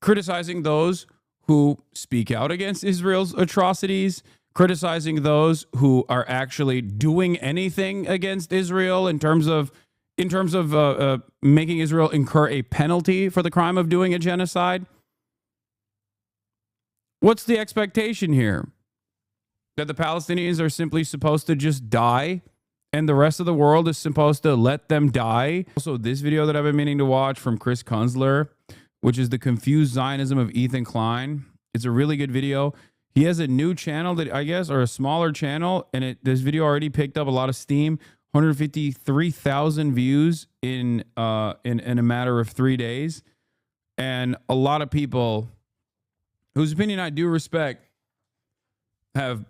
criticizing those who speak out against Israel's atrocities, criticizing those who are actually doing anything against Israel in terms of making Israel incur a penalty for the crime of doing a genocide. What's the expectation here? That the Palestinians are simply supposed to just die and the rest of the world is supposed to let them die? Also, this video that I've been meaning to watch from Chris Kunzler, which is The Confused Zionism of Ethan Klein. It's a really good video. He has a new channel that I guess, or a smaller channel, and this video already picked up a lot of steam. 153,000 views in a matter of 3 days, and a lot of people whose opinion I do respect have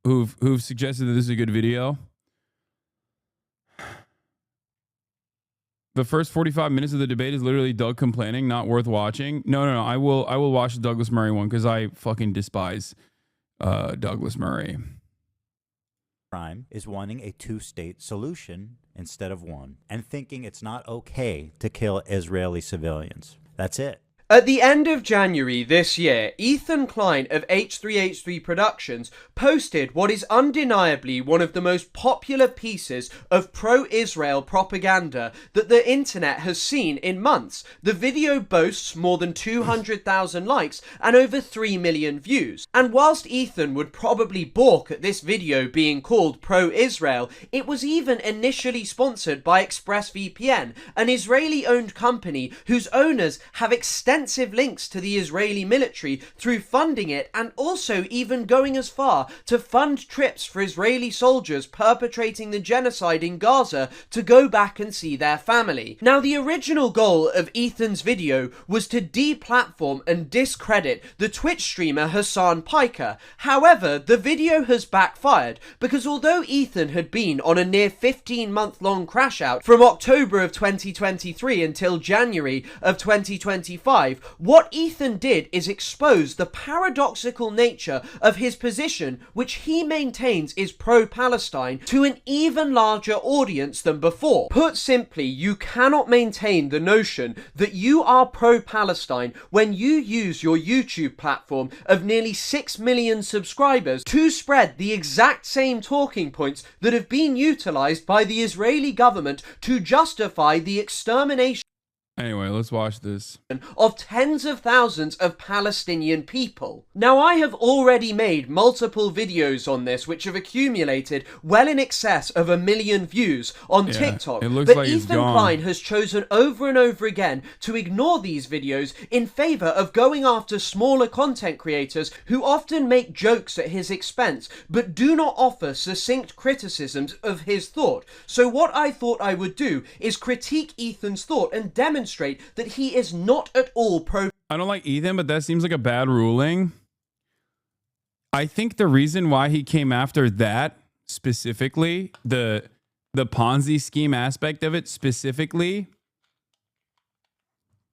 who've suggested that this is a good video. The first 45 minutes of the debate is literally Doug complaining, not worth watching. No. I will watch the Douglas Murray one because I fucking despise Douglas Murray. Crime is wanting a two-state solution instead of one, and thinking it's not okay to kill Israeli civilians. That's it. At the end of January this year, Ethan Klein of H3H3 Productions posted what is undeniably one of the most popular pieces of pro-Israel propaganda that the internet has seen in months. The video boasts more than 200,000 likes and over 3 million views. And whilst Ethan would probably balk at this video being called pro-Israel, it was even initially sponsored by ExpressVPN, an Israeli-owned company whose owners have extensive links to the Israeli military through funding it, and also even going as far to fund trips for Israeli soldiers perpetrating the genocide in Gaza to go back and see their family. Now, the original goal of Ethan's video was to deplatform and discredit the Twitch streamer Hasan. However, the video has backfired because although Ethan had been on a near 15-month-long crash out from October of 2023 until January of 2025, what Ethan did is expose the paradoxical nature of his position, which he maintains is pro-Palestine, to an even larger audience than before. Put simply, you cannot maintain the notion that you are pro-Palestine when you use your YouTube platform of nearly 6 million subscribers to spread the exact same talking points that have been utilized by the Israeli government to justify the extermination Anyway, let's watch this. Of tens of thousands of Palestinian people. Now, I have already made multiple videos on this which have accumulated well in excess of 1 million views on TikTok. It looks but like Ethan Klein has chosen over and over again to ignore these videos in favor of going after smaller content creators who often make jokes at his expense but do not offer succinct criticisms of his thought. So what I thought I would do is critique Ethan's thought and demonstrate that he is not at all pro. I don't like Ethan, but that seems like a bad ruling. I think the reason why he came after that specifically, the Ponzi scheme aspect of it specifically,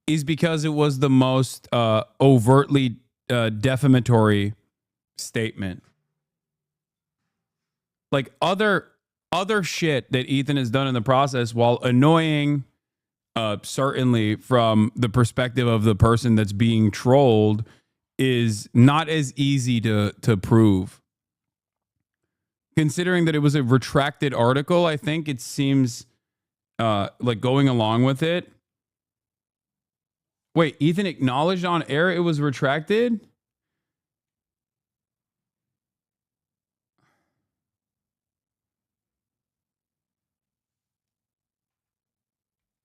is because it was the most overtly defamatory statement. Like other shit that Ethan has done in the process, while annoying, certainly from the perspective of the person that's being trolled, is not as easy to prove. Considering that it was a retracted article, I think it seems like going along with it. Wait, Ethan acknowledged on air it was retracted?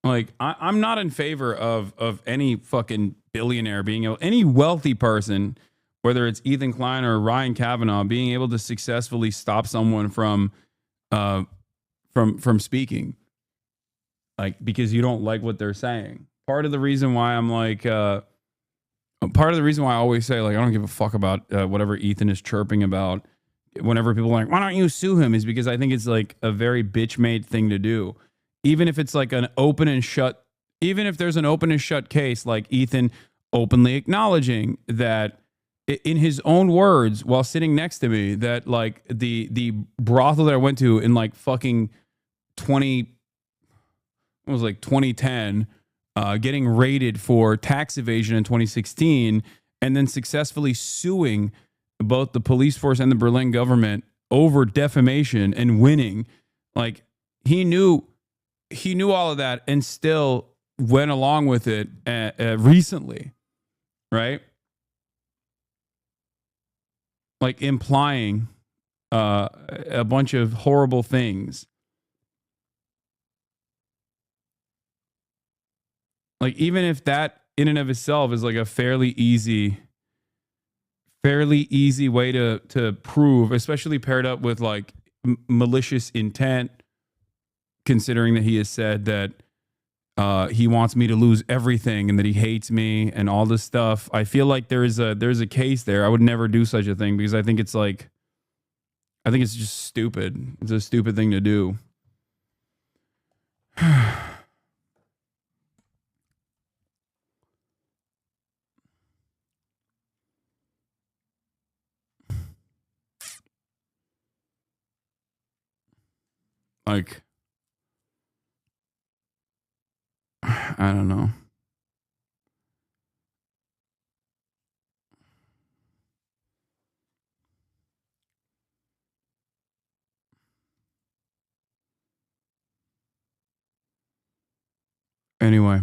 Like, I'm not in favor of any fucking billionaire being able, any wealthy person, whether it's Ethan Klein or Ryan Kavanaugh, being able to successfully stop someone from speaking, like, because you don't like what they're saying. Part of the reason why I'm like, part of the reason why I always say, like, I don't give a fuck about whatever Ethan is chirping about whenever people are like, why don't you sue him, is because I think it's like a very bitch-made thing to do. Even if it's like an open and shut, even if there's an open and shut case, like Ethan openly acknowledging that in his own words while sitting next to me, that like the brothel that I went to in like fucking 2010 getting raided for tax evasion in 2016, and then successfully suing both the police force and the Berlin government over defamation and winning. Like, he knew all of that and still went along with it recently, right? Like, implying a bunch of horrible things. Like, even if that in and of itself is like a fairly easy way to prove, especially paired up with like malicious intent, considering that he has said that he wants me to lose everything and that he hates me and all this stuff. I feel like there's a case there. I would never do such a thing because I think it's just stupid. It's a stupid thing to do. Like, I don't know. Anyway,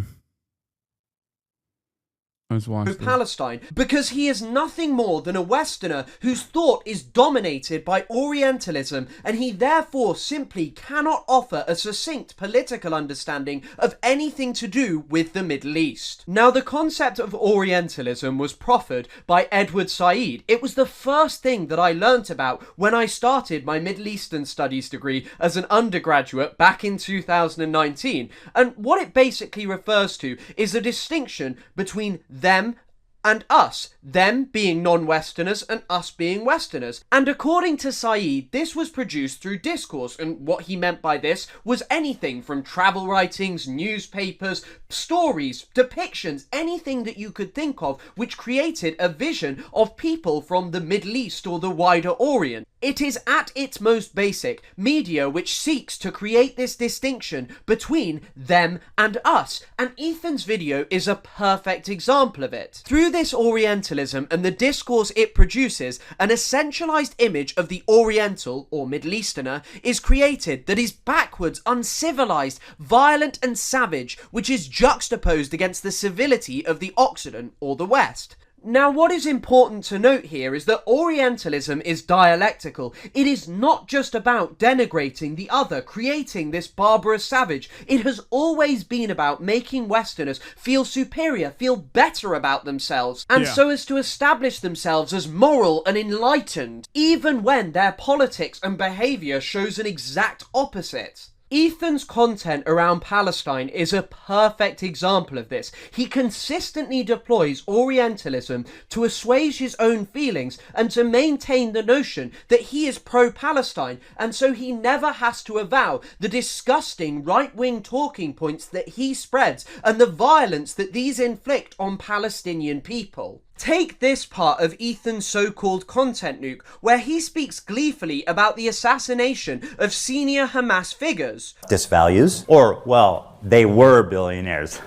let's watch this. Palestine, because he is nothing more than a Westerner whose thought is dominated by Orientalism, and he therefore simply cannot offer a succinct political understanding of anything to do with the Middle East. Now, the concept of Orientalism was proffered by Edward Said. It was the first thing that I learnt about when I started my Middle Eastern Studies degree as an undergraduate back in 2019, and what it basically refers to is a distinction between them and us, them being non-Westerners and us being Westerners. And according to Said, this was produced through discourse, and what he meant by this was anything from travel writings, newspapers, stories, depictions, anything that you could think of which created a vision of people from the Middle East or the wider Orient. It is at its most basic media which seeks to create this distinction between them and us, and Ethan's video is a perfect example of it. Through this Orientalism and the discourse it produces, an essentialized image of the Oriental or Middle Easterner is created that is backwards, uncivilized, violent and savage, which is juxtaposed against the civility of the Occident or the West. Now, what is important to note here is that Orientalism is dialectical. It is not just about denigrating the other, creating this barbarous savage. It has always been about making Westerners feel superior, feel better about themselves, and so as to establish themselves as moral and enlightened, even when their politics and behavior shows an exact opposite. Ethan's content around Palestine is a perfect example of this. He consistently deploys Orientalism to assuage his own feelings and to maintain the notion that he is pro-Palestine, and so he never has to avow the disgusting right-wing talking points that he spreads and the violence that these inflict on Palestinian people. Take this part of Ethan's so-called content nuke, where he speaks gleefully about the assassination of senior Hamas figures. Disvalues, or, well, they were billionaires.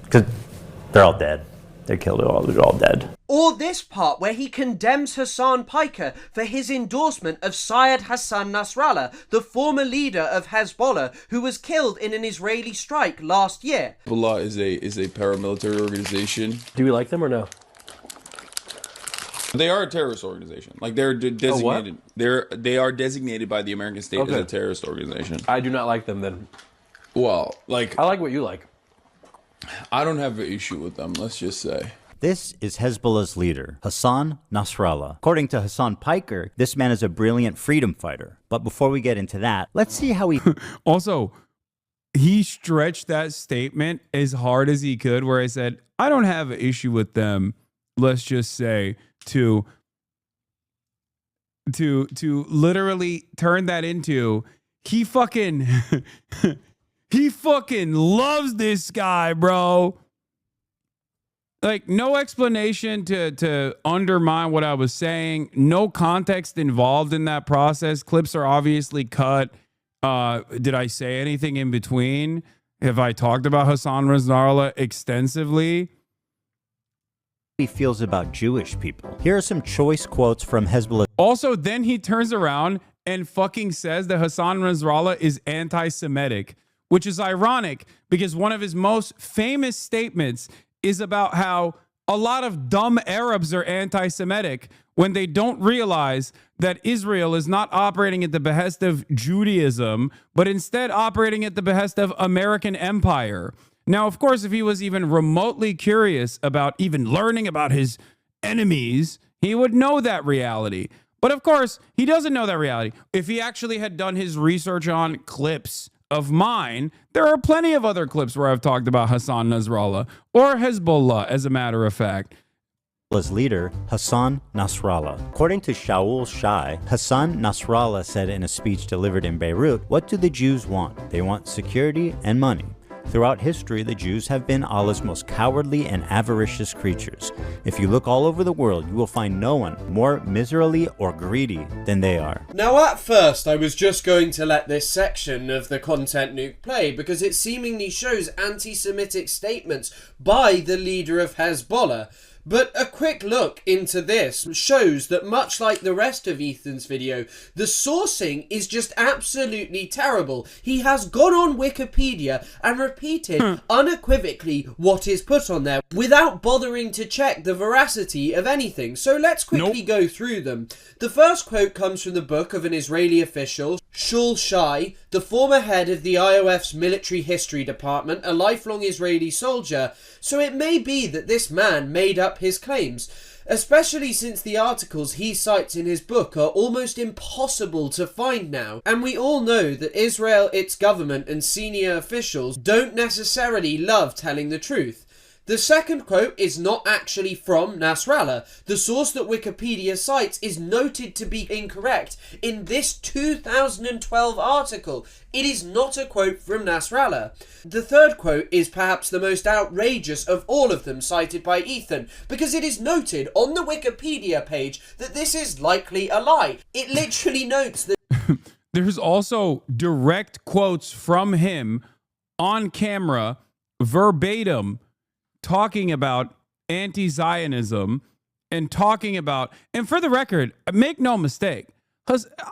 Because they're all dead. They're killed, they're all dead. Or this part where he condemns Hasan Piker for his endorsement of Syed Hassan Nasrallah, the former leader of Hezbollah, who was killed in an Israeli strike last year. Hezbollah is a paramilitary organization. Do we like them or no? They are a terrorist organization. Like, they're designated. They are designated by the American state as a terrorist organization. I do not like them then. Well, like, I like what you like. I don't have an issue with them, let's just say. This is Hezbollah's leader, Hassan Nasrallah. According to Hasan Piker, this man is a brilliant freedom fighter. But before we get into that, let's see how he... Also, he stretched that statement as hard as he could, where I said, I don't have an issue with them, let's just say, to literally turn that into, he fucking... he fucking loves this guy, bro. Like, no explanation to undermine what I was saying. No context involved in that process. Clips are obviously cut. Did I say anything in between? Have I talked about Hasan Nasrallah extensively? He feels about Jewish people. Here are some choice quotes from Hezbollah. Also, then he turns around and fucking says that Hasan Nasrallah is anti-Semitic, which is ironic because one of his most famous statements is about how a lot of dumb Arabs are anti-Semitic when they don't realize that Israel is not operating at the behest of Judaism, but instead operating at the behest of American empire. Now, of course, if he was even remotely curious about even learning about his enemies, he would know that reality. But of course, he doesn't know that reality. If he actually had done his research on clips of mine, there are plenty of other clips where I've talked about Hasan Nasrallah or Hezbollah, as a matter of fact. Leader, Hasan Nasrallah. According to Shaul Shai, Hasan Nasrallah said in a speech delivered in Beirut, "What do the Jews want? They want security and money. Throughout history, the Jews have been Allah's most cowardly and avaricious creatures. If you look all over the world, you will find no one more miserly or greedy than they are." Now, at first, I was just going to let this section of the content nuke play because it seemingly shows anti-Semitic statements by the leader of Hezbollah. But a quick look into this shows that much like the rest of Ethan's video, the sourcing is just absolutely terrible. He has gone on Wikipedia and repeated unequivocally what is put on there without bothering to check the veracity of anything. So let's quickly go through them. The first quote comes from the book of an Israeli official, Shaul Shai, the former head of the IOF's military history department, a lifelong Israeli soldier. So it may be that this man made up his claims, especially since the articles he cites in his book are almost impossible to find now. And we all know that Israel, its government and senior officials don't necessarily love telling the truth. The second quote is not actually from Nasrallah. The source that Wikipedia cites is noted to be incorrect in this 2012 article. It is not a quote from Nasrallah. The third quote is perhaps the most outrageous of all of them cited by Ethan, because it is noted on the Wikipedia page that this is likely a lie. It literally notes that There's also direct quotes from him on camera, verbatim, talking about anti-Zionism and talking about, and for the record, make no mistake,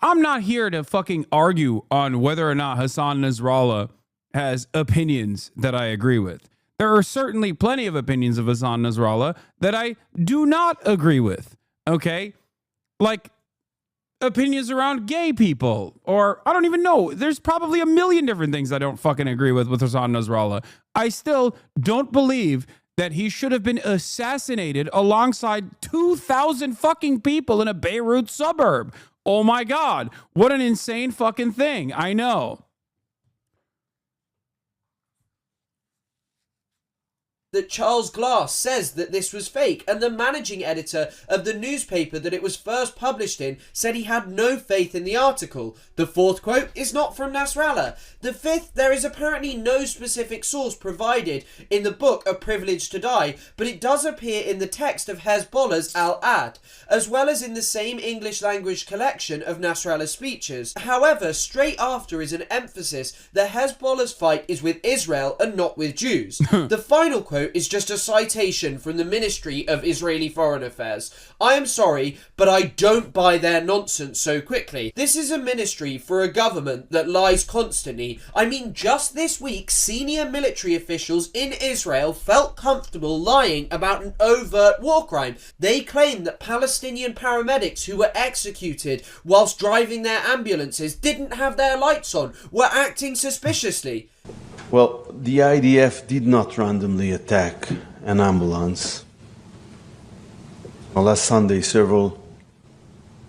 I'm not here to fucking argue on whether or not Hasan Nasrallah has opinions that I agree with. There are certainly plenty of opinions of Hasan Nasrallah that I do not agree with, okay? Like opinions around gay people, or I don't even know. There's probably a million different things I don't fucking agree with Hasan Nasrallah. I still don't believe that he should have been assassinated alongside 2,000 fucking people in a Beirut suburb. Oh my God, what an insane fucking thing. I know. that Charles Glass says that this was fake, and the managing editor of the newspaper that it was first published in said he had no faith in the article. The fourth quote is not from Nasrallah. The fifth, there is apparently no specific source provided in the book A Privilege to Die, but it does appear in the text of Hezbollah's Al-Ad, as well as in the same English language collection of Nasrallah's speeches. However, straight after is an emphasis that Hezbollah's fight is with Israel and not with Jews. The final quote is just a citation from the Ministry of Israeli Foreign Affairs. I am sorry, but I don't buy their nonsense so quickly. This is a ministry for a government that lies constantly. I mean, just this week, senior military officials in Israel felt comfortable lying about an overt war crime. They claimed that Palestinian paramedics who were executed whilst driving their ambulances didn't have their lights on, were acting suspiciously. Well, the IDF did not randomly attack an ambulance. Last Sunday, several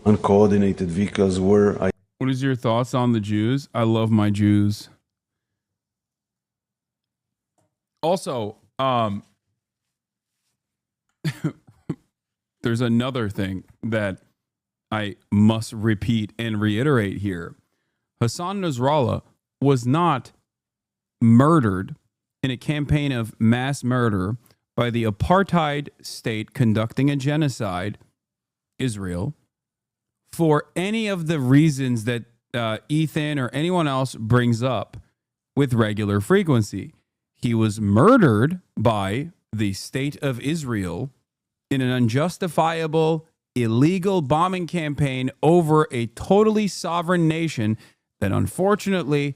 uncoordinated vehicles were... What is your thoughts on the Jews? I love my Jews. Also, there's another thing that I must repeat and reiterate here. Hasan Nasrallah was not murdered in a campaign of mass murder by the apartheid state conducting a genocide, Israel, for any of the reasons that Ethan or anyone else brings up. with regular frequency. He was murdered by the state of Israel in an unjustifiable, illegal bombing campaign over a totally sovereign nation that unfortunately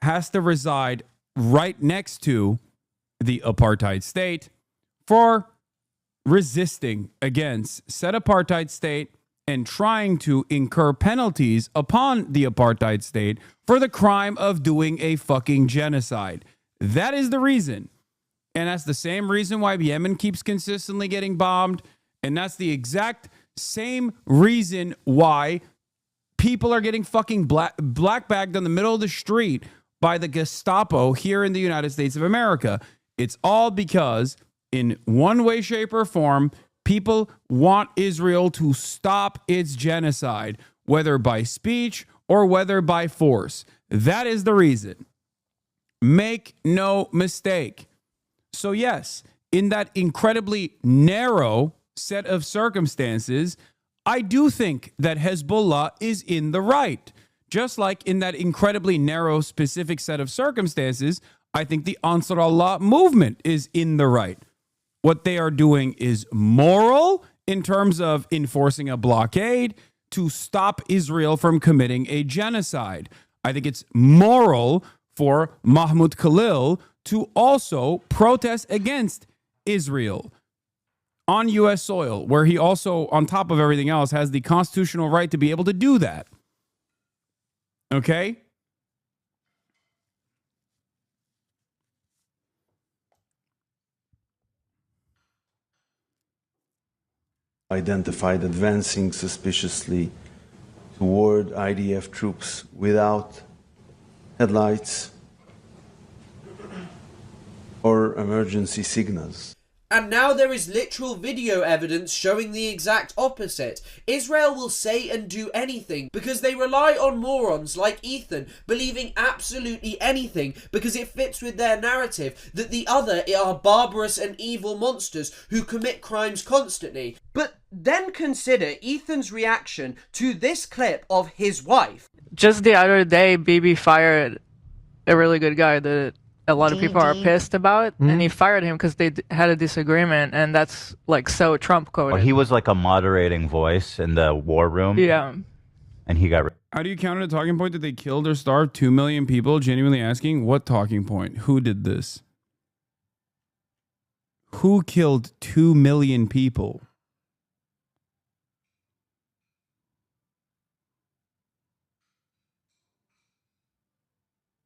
has to reside right next to the apartheid state for resisting against said apartheid state and trying to incur penalties upon the apartheid state for the crime of doing a fucking genocide. That is the reason. And that's the same reason why Yemen keeps consistently getting bombed. And that's the exact same reason why people are getting fucking black bagged on the middle of the street by the Gestapo here in the United States of America. It's all because in one way, shape, or form, people want Israel to stop its genocide, whether by speech or whether by force. That is the reason. Make no mistake. So yes, in that incredibly narrow set of circumstances, I do think that Hezbollah is in the right. Just like in that incredibly narrow specific set of circumstances, I think the Ansar Allah movement is in the right. What they are doing is moral in terms of enforcing a blockade to stop Israel from committing a genocide. I think it's moral for Mahmoud Khalil to also protest against Israel on U.S. soil, where he also, on top of everything else, has the constitutional right to be able to do that. Okay? Identified advancing suspiciously toward IDF troops without headlights or emergency signals. And now there is literal video evidence showing the exact opposite. Israel will say and do anything because they rely on morons like Ethan believing absolutely anything because it fits with their narrative that the other are barbarous and evil monsters who commit crimes constantly. But then consider Ethan's reaction to this clip of his wife. Just the other day, Bibi fired a really good guy that a lot of people are pissed about, and he fired him because they had a disagreement, and that's like so Trump coded. Well, he was like a moderating voice in the war room. Yeah. And he got... How do you counter the talking point that they killed or starved 2 million people? Genuinely asking, what talking point? Who did this? Who killed 2 million people?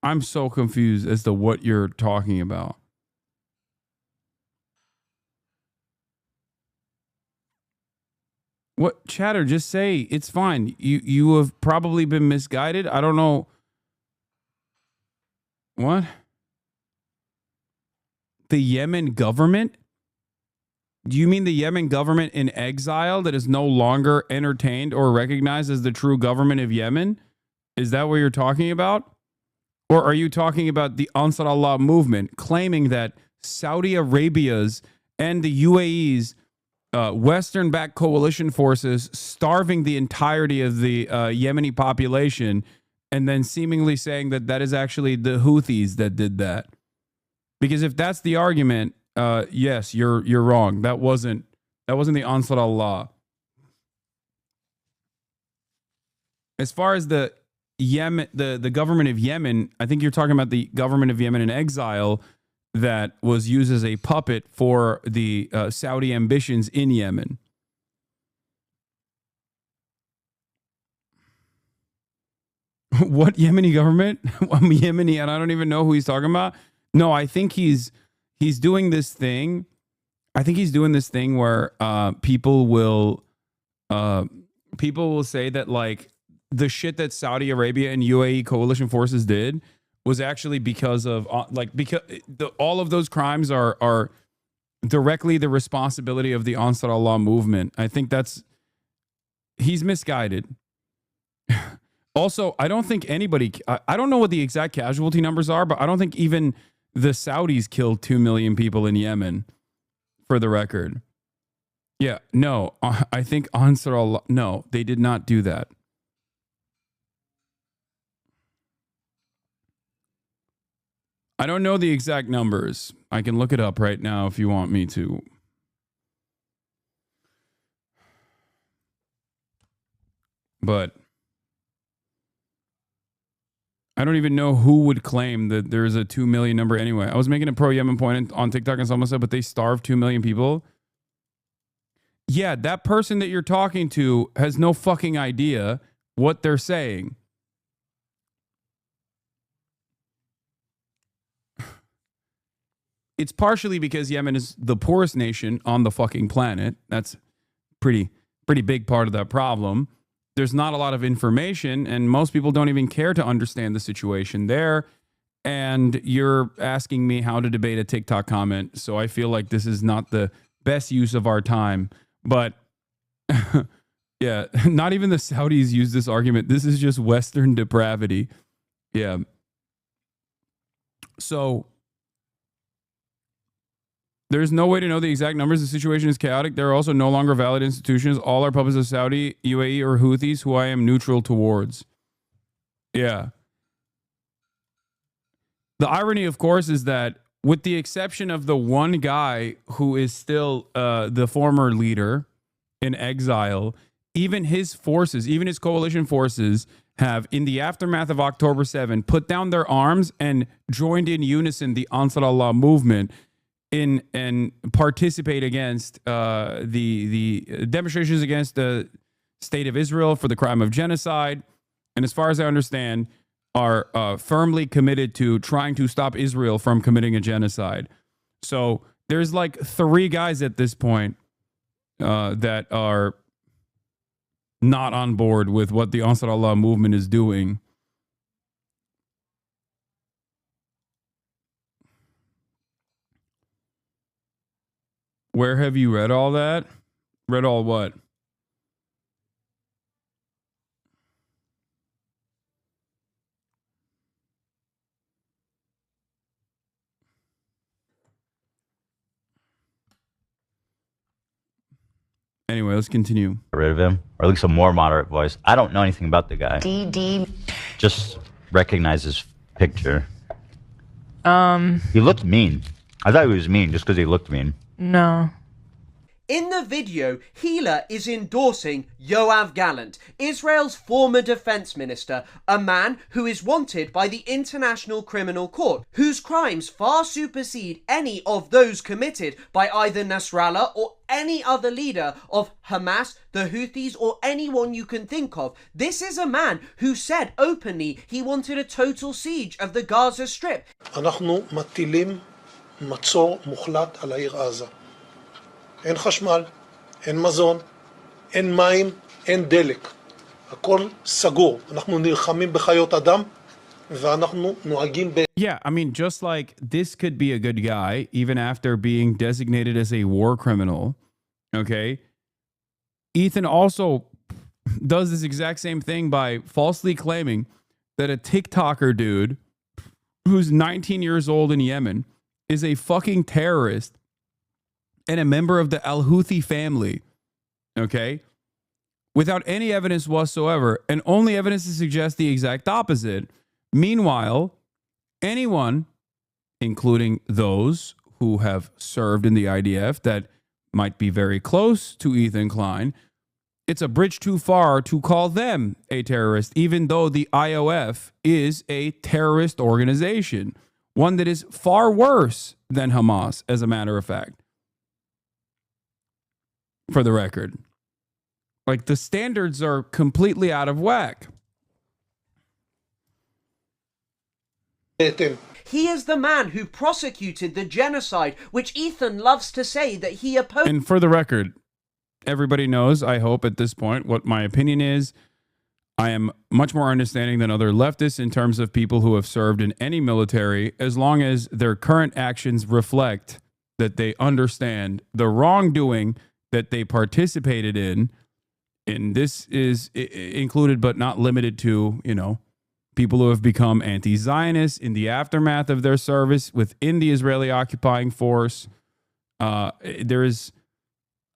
I'm so confused as to what you're talking about. What, chatter, just say it's fine. You have probably been misguided. I don't know. What? The Yemen government? Do you mean the Yemen government in exile that is no longer entertained or recognized as the true government of Yemen? Is that what you're talking about? Or are you talking about the Ansar Allah movement claiming that Saudi Arabia's and the UAE's Western-backed coalition forces starving the entirety of the Yemeni population, and then seemingly saying that that is actually the Houthis that did that? Because if that's the argument, yes, you're wrong. That wasn't the Ansar Allah. As far as the Yemen, the government of Yemen, I think you're talking about the government of Yemen in exile that was used as a puppet for the Saudi ambitions in Yemen. What Yemeni government? I'm Yemeni and I don't even know who he's talking about. No, I think he's doing this thing. I think he's doing this thing where people will say that like the shit that Saudi Arabia and UAE coalition forces did was actually because of all of those crimes are directly the responsibility of the Ansar Allah movement. I think he's misguided. Also, I don't think anybody, I don't know what the exact casualty numbers are, but I don't think even the Saudis killed 2 million people in Yemen, for the record. Yeah, no, I think Ansar Allah, no, they did not do that. I don't know the exact numbers. I can look it up right now if you want me to. But I don't even know who would claim that there's a 2 million number anyway. I was making a pro-Yemen point on TikTok and someone said, but they starved 2 million people. Yeah, that person that you're talking to has no fucking idea what they're saying. It's partially because Yemen is the poorest nation on the fucking planet. That's pretty big part of that problem. There's not a lot of information, and most people don't even care to understand the situation there. And you're asking me how to debate a TikTok comment, so I feel like this is not the best use of our time. But yeah, not even the Saudis use this argument. This is just Western depravity. Yeah. So there's no way to know the exact numbers. The situation is chaotic. There are also no longer valid institutions. All are puppets of Saudi, UAE, or Houthis, who I am neutral towards. Yeah. The irony, of course, is that with the exception of the one guy who is still the former leader in exile, even his forces, even his coalition forces have, in the aftermath of October 7, put down their arms and joined in unison the Ansar Allah movement and participate against the demonstrations against the state of Israel for the crime of genocide. And as far as I understand, are firmly committed to trying to stop Israel from committing a genocide. So there's like 3 guys at this point that are not on board with what the Ansar Allah movement is doing. Where have you read all that? Read all what? Anyway, let's continue. Get rid of him, or at least a more moderate voice. I don't know anything about the guy. Just recognize his picture. He looked mean. I thought he was mean just because he looked mean. No. In the video, Hila is endorsing Yoav Gallant, Israel's former defense minister, a man who is wanted by the International Criminal Court, whose crimes far supersede any of those committed by either Nasrallah or any other leader of Hamas, the Houthis, or anyone you can think of. This is a man who said openly he wanted a total siege of the Gaza Strip. אנחנו מטילים מצור מוחלט על העיר עזה. אין חשמל, אין מזון, אין מים, אין דלק. הכל סגור. אנחנו נלחמים בחיות אדם ואנחנו נוהגים ב... Yeah, I mean, just like this could be a good guy, even after being designated as a war criminal, okay? Ethan also does this exact same thing by falsely claiming that a TikToker dude who's 19 years old in Yemen is a fucking terrorist and a member of the Al-Houthi family, okay? Without any evidence whatsoever, and only evidence to suggest the exact opposite. Meanwhile, anyone, including those who have served in the IDF that might be very close to Ethan Klein, it's a bridge too far to call them a terrorist, even though the IOF is a terrorist organization, one that is far worse than Hamas, as a matter of fact. For the record, like, the standards are completely out of whack. He is the man who prosecuted the genocide, which Ethan loves to say that he opposed. And for the record, everybody knows, I hope at this point, what my opinion is. I am much more understanding than other leftists in terms of people who have served in any military, as long as their current actions reflect that they understand the wrongdoing that they participated in. And this is included but not limited to, you know, people who have become anti-Zionists in the aftermath of their service within the Israeli occupying force. There is,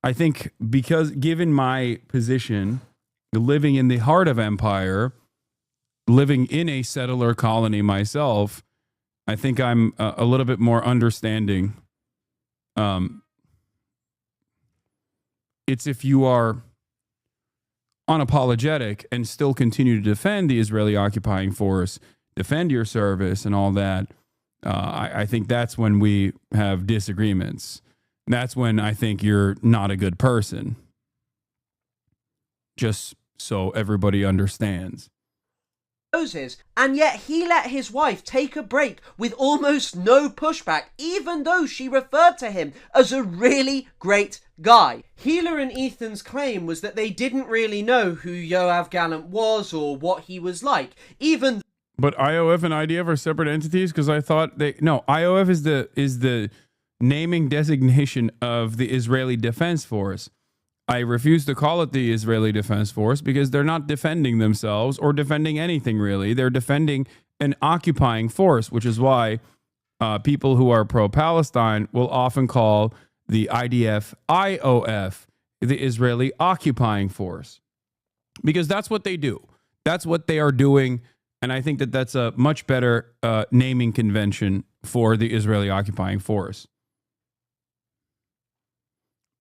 I think, because given my position, living in the heart of empire, living in a settler colony myself, I think I'm a little bit more understanding. It's if you are unapologetic and still continue to defend the Israeli occupying force, defend your service and all that, I think that's when we have disagreements. That's when I think you're not a good person. Just so everybody understands. Moses, and yet he let his wife take a break with almost no pushback, even though she referred to him as a really great guy. Hila and Ethan's claim was that they didn't really know who Yoav Gallant was or what he was like, even. But IOF and IDF are separate entities, because I thought IOF is the naming designation of the Israeli Defense Force. I refuse to call it the Israeli Defense Force because they're not defending themselves or defending anything really. They're defending an occupying force, which is why people who are pro-Palestine will often call the IDF IOF, the Israeli Occupying Force, because that's what they do. That's what they are doing. And I think that that's a much better naming convention for the Israeli Occupying Force.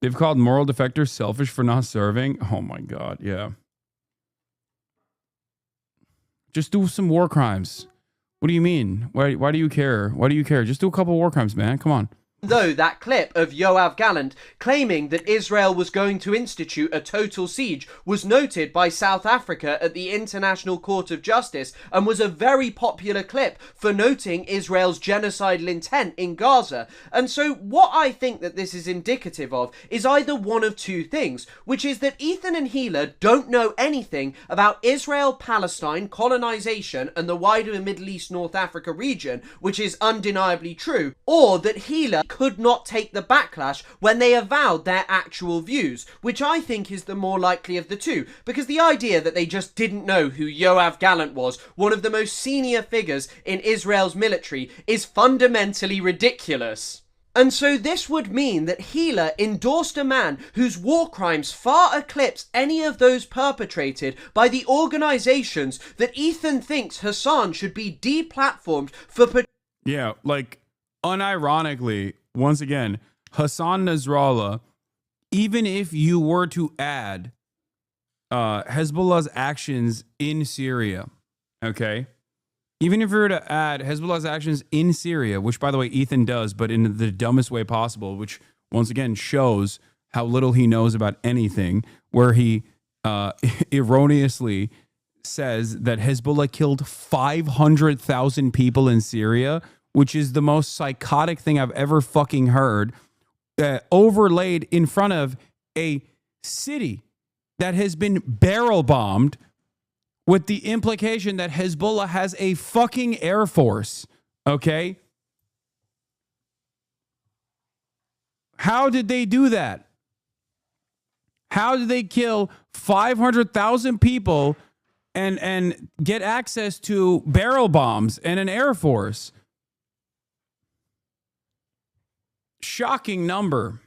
They've called moral defectors selfish for not serving. Oh my God, yeah. Just do some war crimes. What do you mean? Why do you care? Why do you care? Just do a couple war crimes, man. Come on. Though that clip of Yoav Gallant claiming that Israel was going to institute a total siege was noted by South Africa at the International Court of Justice and was a very popular clip for noting Israel's genocidal intent in Gaza. And so what I think that this is indicative of is either one of two things, which is that Ethan and Hila don't know anything about Israel-Palestine colonization and the wider Middle East North Africa region, which is undeniably true, or that Hila could not take the backlash when they avowed their actual views, which I think is the more likely of the two, because the idea that they just didn't know who Yoav Gallant was, one of the most senior figures in Israel's military, is fundamentally ridiculous. And so this would mean that Hila endorsed a man whose war crimes far eclipse any of those perpetrated by the organizations that Ethan thinks Hasan should be deplatformed for. Yeah, like, unironically, once again, Hasan Nasrallah, even if you were to add Hezbollah's actions in Syria, okay? Even if you were to add Hezbollah's actions in Syria, which, by the way, Ethan does, but in the dumbest way possible, which, once again, shows how little he knows about anything, where he erroneously says that Hezbollah killed 500,000 people in Syria, which is the most psychotic thing I've ever fucking heard, overlaid in front of a city that has been barrel bombed, with the implication that Hezbollah has a fucking air force, okay? How did they do that? How did they kill 500,000 people and get access to barrel bombs and an air force? Shocking number.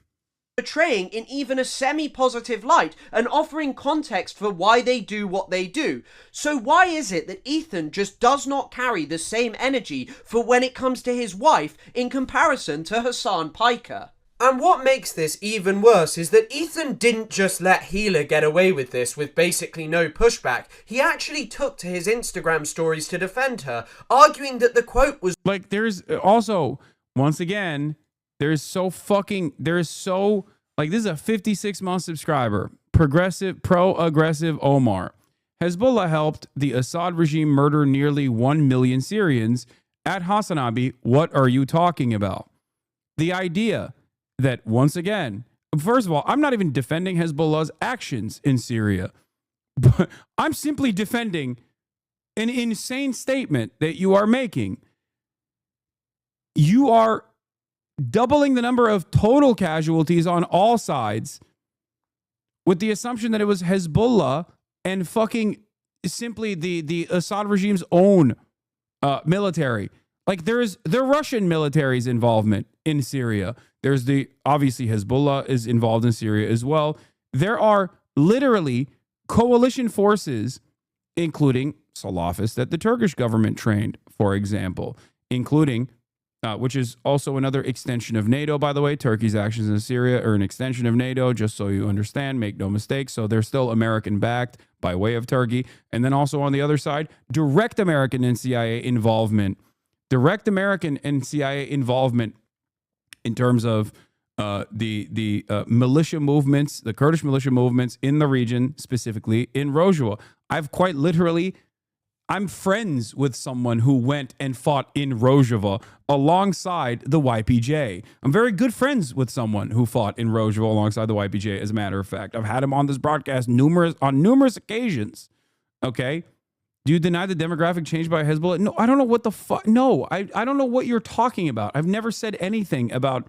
Portraying in even a semi-positive light and offering context for why they do what they do. So why is it that Ethan just does not carry the same energy for when it comes to his wife in comparison to Hasan Piker? And what makes this even worse is that Ethan didn't just let Hila get away with this with basically no pushback. He actually took to his Instagram stories to defend her, arguing that the quote was... Like, there's also, once again... This is a 56-month subscriber, pro-aggressive Omar. Hezbollah helped the Assad regime murder nearly 1 million Syrians. At HasanAbi, what are you talking about? The idea that, once again, first of all, I'm not even defending Hezbollah's actions in Syria, but I'm simply defending an insane statement that you are making. You are doubling the number of total casualties on all sides with the assumption that it was Hezbollah and fucking simply the Assad regime's own military. Like, there's the Russian military's involvement in Syria. There's obviously Hezbollah is involved in Syria as well. There are literally coalition forces, including Salafists that the Turkish government trained, for example, including, which is also another extension of NATO, by the way. Turkey's actions in Syria are an extension of NATO, just so you understand, make no mistake. So they're still American-backed by way of Turkey. And then also on the other side, direct American and CIA involvement. Direct American and CIA involvement in terms of the militia movements, the Kurdish militia movements in the region, specifically in Rojava. I'm friends with someone who went and fought in Rojava alongside the YPJ. I'm very good friends with someone who fought in Rojava alongside the YPJ, as a matter of fact. I've had him on this broadcast on numerous occasions. Okay? Do you deny the demographic change by Hezbollah? No, I don't know what the fuck. No, I don't know what you're talking about. I've never said anything about...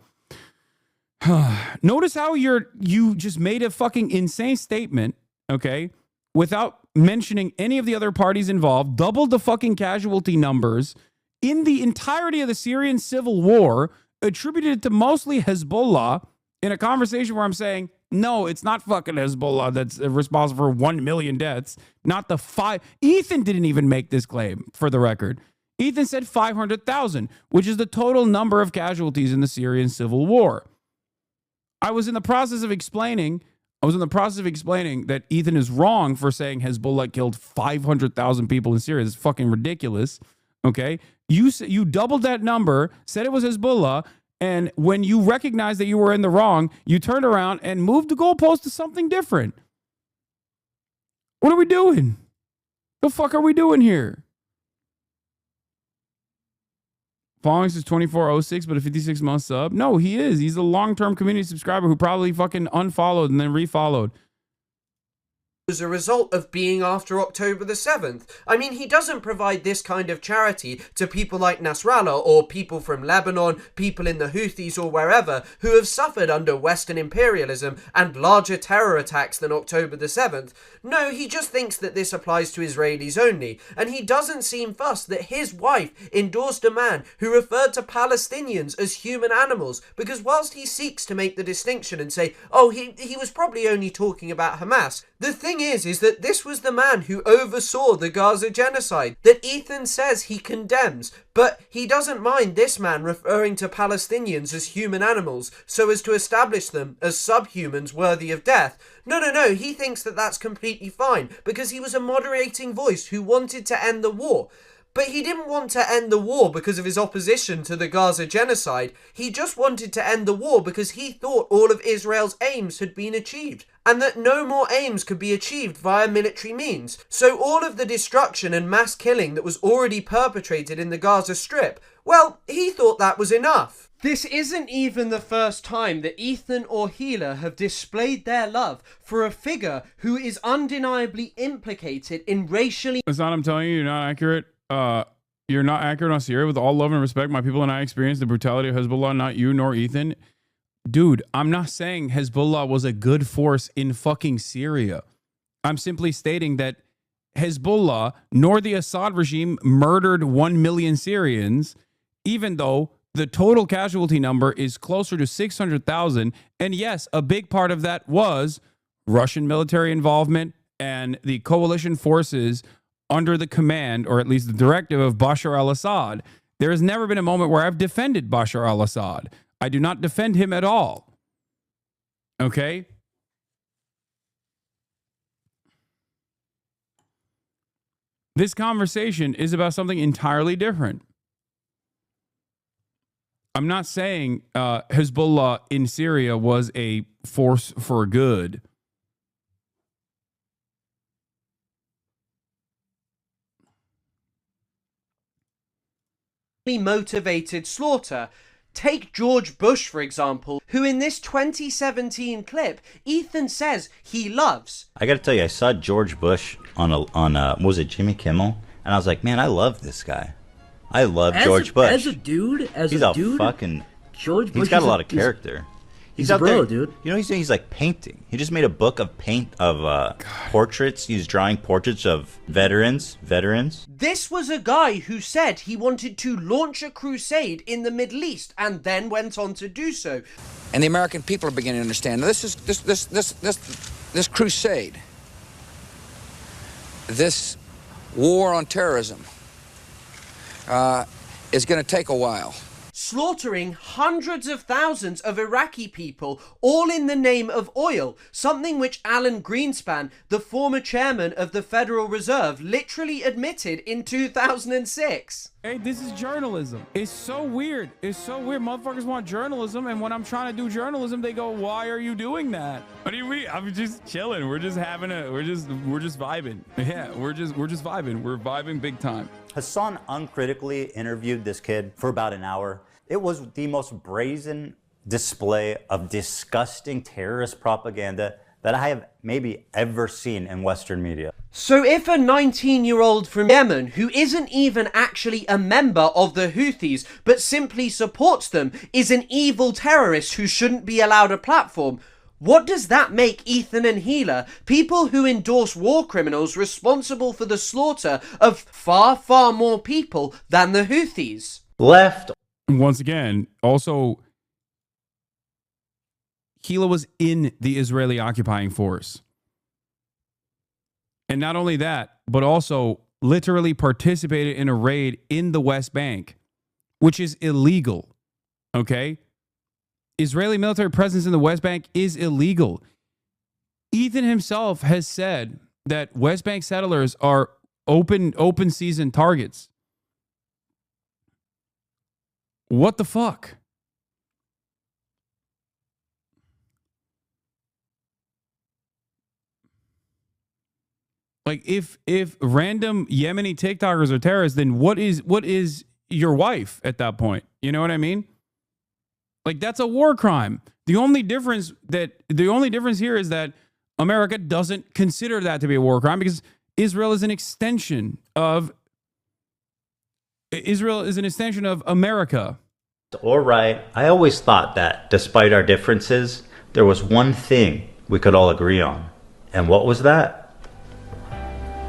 Notice how you just made a fucking insane statement, okay, without mentioning any of the other parties involved, doubled the fucking casualty numbers in the entirety of the Syrian civil war, attributed it to mostly Hezbollah in a conversation where I'm saying, no, it's not fucking Hezbollah that's responsible for 1 million deaths, not the 5. Ethan didn't even make this claim, for the record. Ethan said 500,000, which is the total number of casualties in the Syrian civil war. I was in the process of explaining that Ethan is wrong for saying Hezbollah killed 500,000 people in Syria. It's fucking ridiculous. Okay? You doubled that number, said it was Hezbollah, and when you recognized that you were in the wrong, you turned around and moved the goalpost to something different. What are we doing? The fuck are we doing here? Following is 2406, but a 56-month sub. No, he is. He's a long-term community subscriber who probably fucking unfollowed and then refollowed. As a result of being after October the 7th. I mean, he doesn't provide this kind of charity to people like Nasrallah or people from Lebanon, people in the Houthis or wherever, who have suffered under Western imperialism and larger terror attacks than October the 7th. No, he just thinks that this applies to Israelis only, and he doesn't seem fussed that his wife endorsed a man who referred to Palestinians as human animals, because whilst he seeks to make the distinction and say, oh, he was probably only talking about Hamas, the thing is that this was the man who oversaw the Gaza genocide that Ethan says he condemns, but he doesn't mind this man referring to Palestinians as human animals so as to establish them as subhumans worthy of death. No, he thinks that that's completely fine because he was a moderating voice who wanted to end the war. But he didn't want to end the war because of his opposition to the Gaza genocide. He just wanted to end the war because he thought all of Israel's aims had been achieved, and that no more aims could be achieved via military means. So all of the destruction and mass killing that was already perpetrated in the Gaza Strip, well, he thought that was enough. This isn't even the first time that Ethan or Hila have displayed their love for a figure who is undeniably implicated in racially... Hasan, I'm telling you, you're not accurate. You're not accurate on Syria. With all love and respect, my people and I experienced the brutality of Hezbollah, not you nor Ethan. Dude, I'm not saying Hezbollah was a good force in fucking Syria. I'm simply stating that Hezbollah nor the Assad regime murdered 1 million Syrians, even though the total casualty number is closer to 600,000. And yes, a big part of that was Russian military involvement and the coalition forces under the command, or at least the directive, of Bashar al-Assad. There has never been a moment where I've defended Bashar al-Assad. I do not defend him at all. Okay? This conversation is about something entirely different. I'm not saying Hezbollah in Syria was a force for good. Motivated slaughter. Take George Bush, for example, who in this 2017 clip, Ethan says he loves. I gotta tell you, I saw George Bush on what was it, Jimmy Kimmel? And I was like, man, I love this guy. I love George Bush. As a dude, fucking... George Bush, he's got a lot of character. He's a bro, dude. You know, he's like painting. He just made a book of portraits. He's drawing portraits of veterans. This was a guy who said he wanted to launch a crusade in the Middle East and then went on to do so. And the American people are beginning to understand. Now, this crusade, this war on terrorism, is going to take a while. Slaughtering hundreds of thousands of Iraqi people, all in the name of oil, something which Alan Greenspan, the former chairman of the Federal Reserve, literally admitted in 2006. Hey, this is journalism. It's so weird. It's so weird. Motherfuckers want journalism, and when I'm trying to do journalism, they go, "Why are you doing that?" What do you mean? I'm just chilling. We're just having we're just vibing. Yeah, we're just vibing. We're vibing big time. Hasan uncritically interviewed this kid for about an hour. It was the most brazen display of disgusting terrorist propaganda that I have maybe ever seen in Western media. So if a 19-year-old from Yemen, who isn't even actually a member of the Houthis, but simply supports them, is an evil terrorist who shouldn't be allowed a platform, what does that make Ethan and Hila, people who endorse war criminals responsible for the slaughter of far, far more people than the Houthis? Left. Once again, also, Hila was in the Israeli occupying force. And not only that, but also literally participated in a raid in the West Bank, which is illegal. Okay? Israeli military presence in the West Bank is illegal. Ethan himself has said that West Bank settlers are open season targets. What the fuck? Like if random Yemeni TikTokers are terrorists, then what is your wife at that point? You know what I mean? Like that's a war crime. The only difference here is that America doesn't consider that to be a war crime because Israel is an extension of America. Or right. I always thought that despite our differences, there was one thing we could all agree on. And what was that?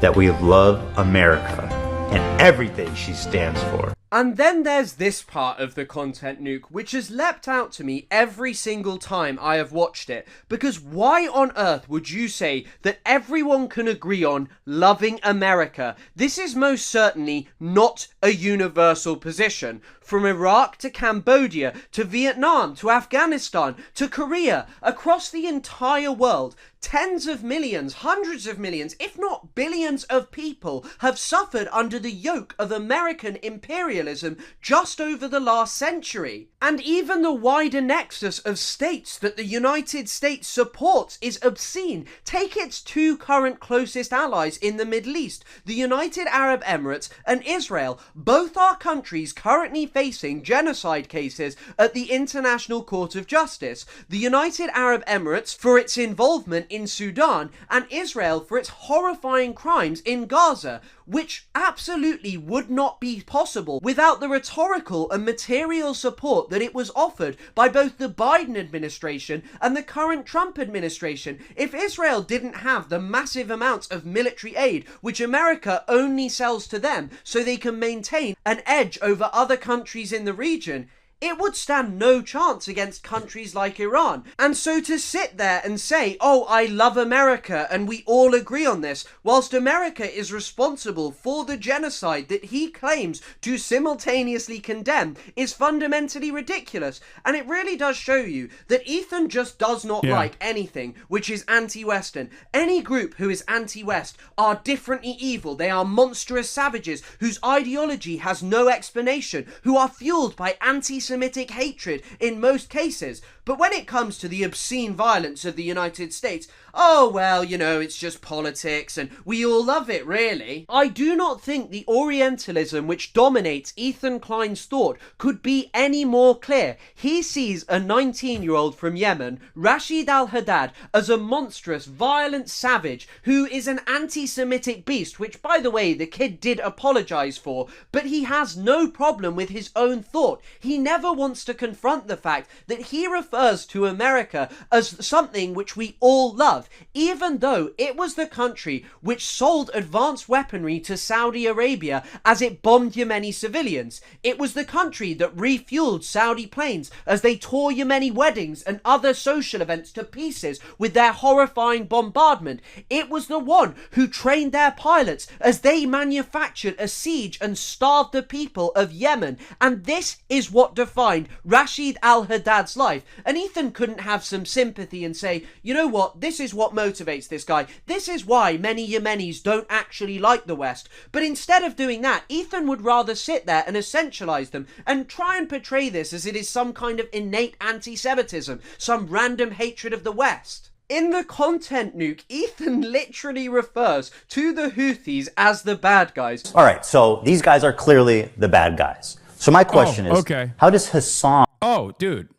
That we love America and everything she stands for. And then there's this part of the content nuke, which has leapt out to me every single time I have watched it. Because why on earth would you say that everyone can agree on loving America? This is most certainly not a universal position. From Iraq to Cambodia, to Vietnam, to Afghanistan, to Korea, across the entire world, tens of millions, hundreds of millions, if not billions of people have suffered under the yoke of American imperialism just over the last century. And even the wider nexus of states that the United States supports is obscene. Take its two current closest allies in the Middle East, the United Arab Emirates and Israel. Both are countries currently facing genocide cases at the International Court of Justice. The United Arab Emirates for its involvement in Sudan, and Israel for its horrifying crimes in Gaza, which absolutely would not be possible without the rhetorical and material support that it was offered by both the Biden administration and the current Trump administration. If Israel didn't have the massive amounts of military aid which America only sells to them so they can maintain an edge over other countries in the region, it would stand no chance against countries like Iran. And so to sit there and say, oh, I love America and we all agree on this, whilst America is responsible for the genocide that he claims to simultaneously condemn, is fundamentally ridiculous. And it really does show you that Ethan just does not like anything which is anti-Western. Any group who is anti-West are differently evil. They are monstrous savages whose ideology has no explanation, who are fueled by anti-Semitic hatred in most cases. But when it comes to the obscene violence of the United States, oh well, you know, it's just politics and we all love it, really. I do not think the Orientalism which dominates Ethan Klein's thought could be any more clear. He sees a 19-year-old from Yemen, Rashid al-Haddad, as a monstrous, violent savage who is an anti-Semitic beast, which, by the way, the kid did apologise for, but he has no problem with his own thought. He never wants to confront the fact that he refers refers to America as something which we all love, even though it was the country which sold advanced weaponry to Saudi Arabia as it bombed Yemeni civilians. It was the country that refueled Saudi planes as they tore Yemeni weddings and other social events to pieces with their horrifying bombardment. It was the one who trained their pilots as they manufactured a siege and starved the people of Yemen. And this is what defined Rashid al-Haddad's life. And Ethan couldn't have some sympathy and say, you know what, this is what motivates this guy. This is why many Yemenis don't actually like the West. But instead of doing that, Ethan would rather sit there and essentialize them and try and portray this as it is some kind of innate anti-Semitism, some random hatred of the West. In the content nuke, Ethan literally refers to the Houthis as the bad guys. All right, so these guys are clearly the bad guys. So my question is, okay. How does Hasan... Oh, dude.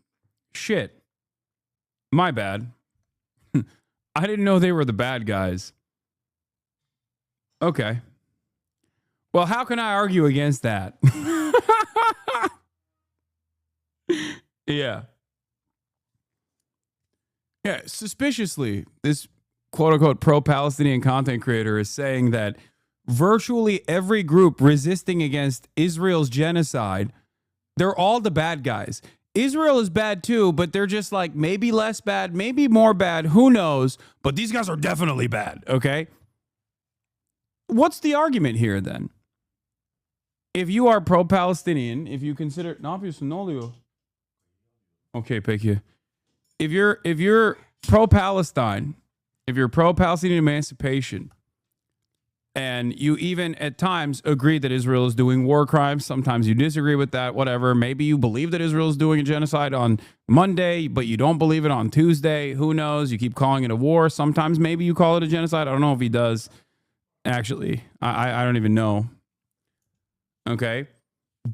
Shit. My bad. I didn't know they were the bad guys. Okay. Well, how can I argue against that? Yeah. Yeah, suspiciously, this quote-unquote pro-Palestinian content creator is saying that virtually every group resisting against Israel's genocide, they're all the bad guys. Israel is bad too, but they're just like maybe less bad, maybe more bad, who knows? But these guys are definitely bad, okay? What's the argument here then? If you are pro-Palestinian, if you consider... Okay, pick you. If you're pro-Palestine, if you're pro-Palestinian emancipation, and you even at times agree that Israel is doing war crimes, sometimes you disagree with that, whatever. Maybe you believe that Israel is doing a genocide on Monday, but you don't believe it on Tuesday. Who knows? You keep calling it a war. Sometimes maybe you call it a genocide. I don't know if he does. Actually, I don't even know. Okay?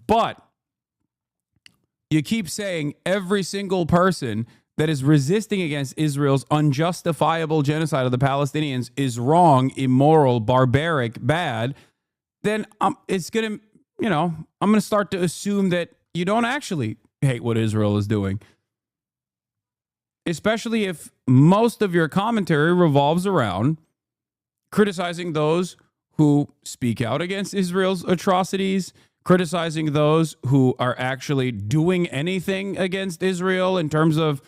But you keep saying every single person that is resisting against Israel's unjustifiable genocide of the Palestinians is wrong, immoral, barbaric, bad, then it's going to, I'm going to start to assume that you don't actually hate what Israel is doing. Especially if most of your commentary revolves around criticizing those who speak out against Israel's atrocities, criticizing those who are actually doing anything against Israel in terms of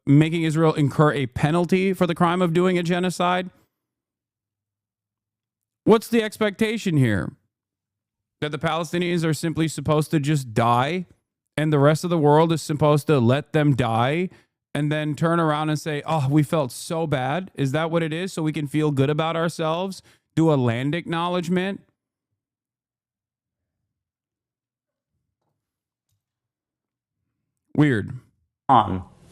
making Israel incur a penalty for the crime of doing a genocide. What's the expectation here? That the Palestinians are simply supposed to just die and the rest of the world is supposed to let them die and then turn around and say, oh, we felt so bad. Is that what it is? So we can feel good about ourselves? Do a land acknowledgement? Weird.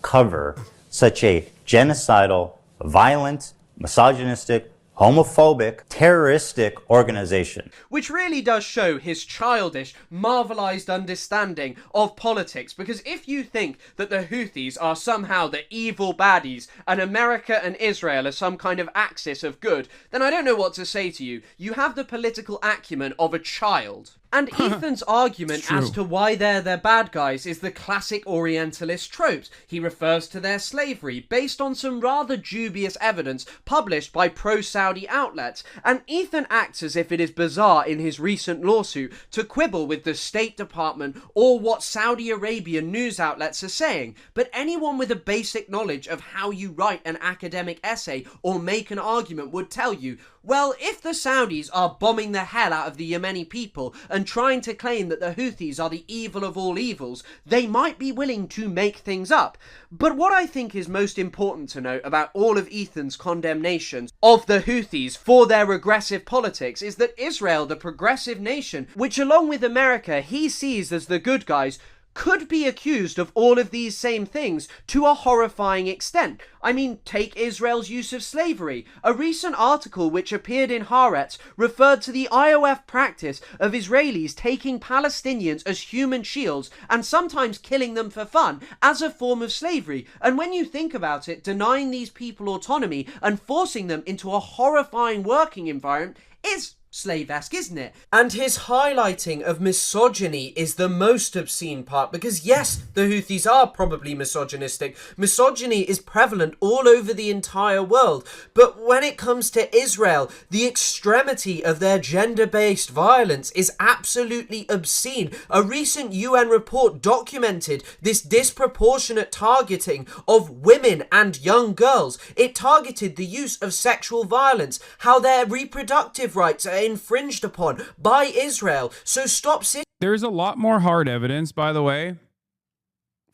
Cover such a genocidal, violent, misogynistic, homophobic, terroristic organization. Which really does show his childish, marvelized understanding of politics, because if you think that the Houthis are somehow the evil baddies and America and Israel are some kind of axis of good, then I don't know what to say to you. You have the political acumen of a child. And Ethan's argument as to why they're the bad guys is the classic Orientalist tropes. He refers to their slavery based on some rather dubious evidence published by pro-Saudi outlets. And Ethan acts as if it is bizarre in his recent lawsuit to quibble with the State Department or what Saudi Arabian news outlets are saying. But anyone with a basic knowledge of how you write an academic essay or make an argument would tell you, well, if the Saudis are bombing the hell out of the Yemeni people and trying to claim that the Houthis are the evil of all evils, they might be willing to make things up. But what I think is most important to note about all of Ethan's condemnations of the Houthis for their regressive politics is that Israel, the progressive nation, which along with America he sees as the good guys, could be accused of all of these same things to a horrifying extent. I mean, take Israel's use of slavery. A recent article which appeared in Haaretz referred to the IOF practice of Israelis taking Palestinians as human shields and sometimes killing them for fun as a form of slavery. And when you think about it, denying these people autonomy and forcing them into a horrifying working environment is slave-esque, isn't it? And his highlighting of misogyny is the most obscene part, because yes, the Houthis are probably misogynistic. Misogyny is prevalent all over the entire world, but when it comes to Israel, the extremity of their gender-based violence is absolutely obscene. A recent UN report documented this disproportionate targeting of women and young girls. It targeted the use of sexual violence, how their reproductive rights are infringed upon by Israel. So stop sitting. There's a lot more hard evidence, by the way,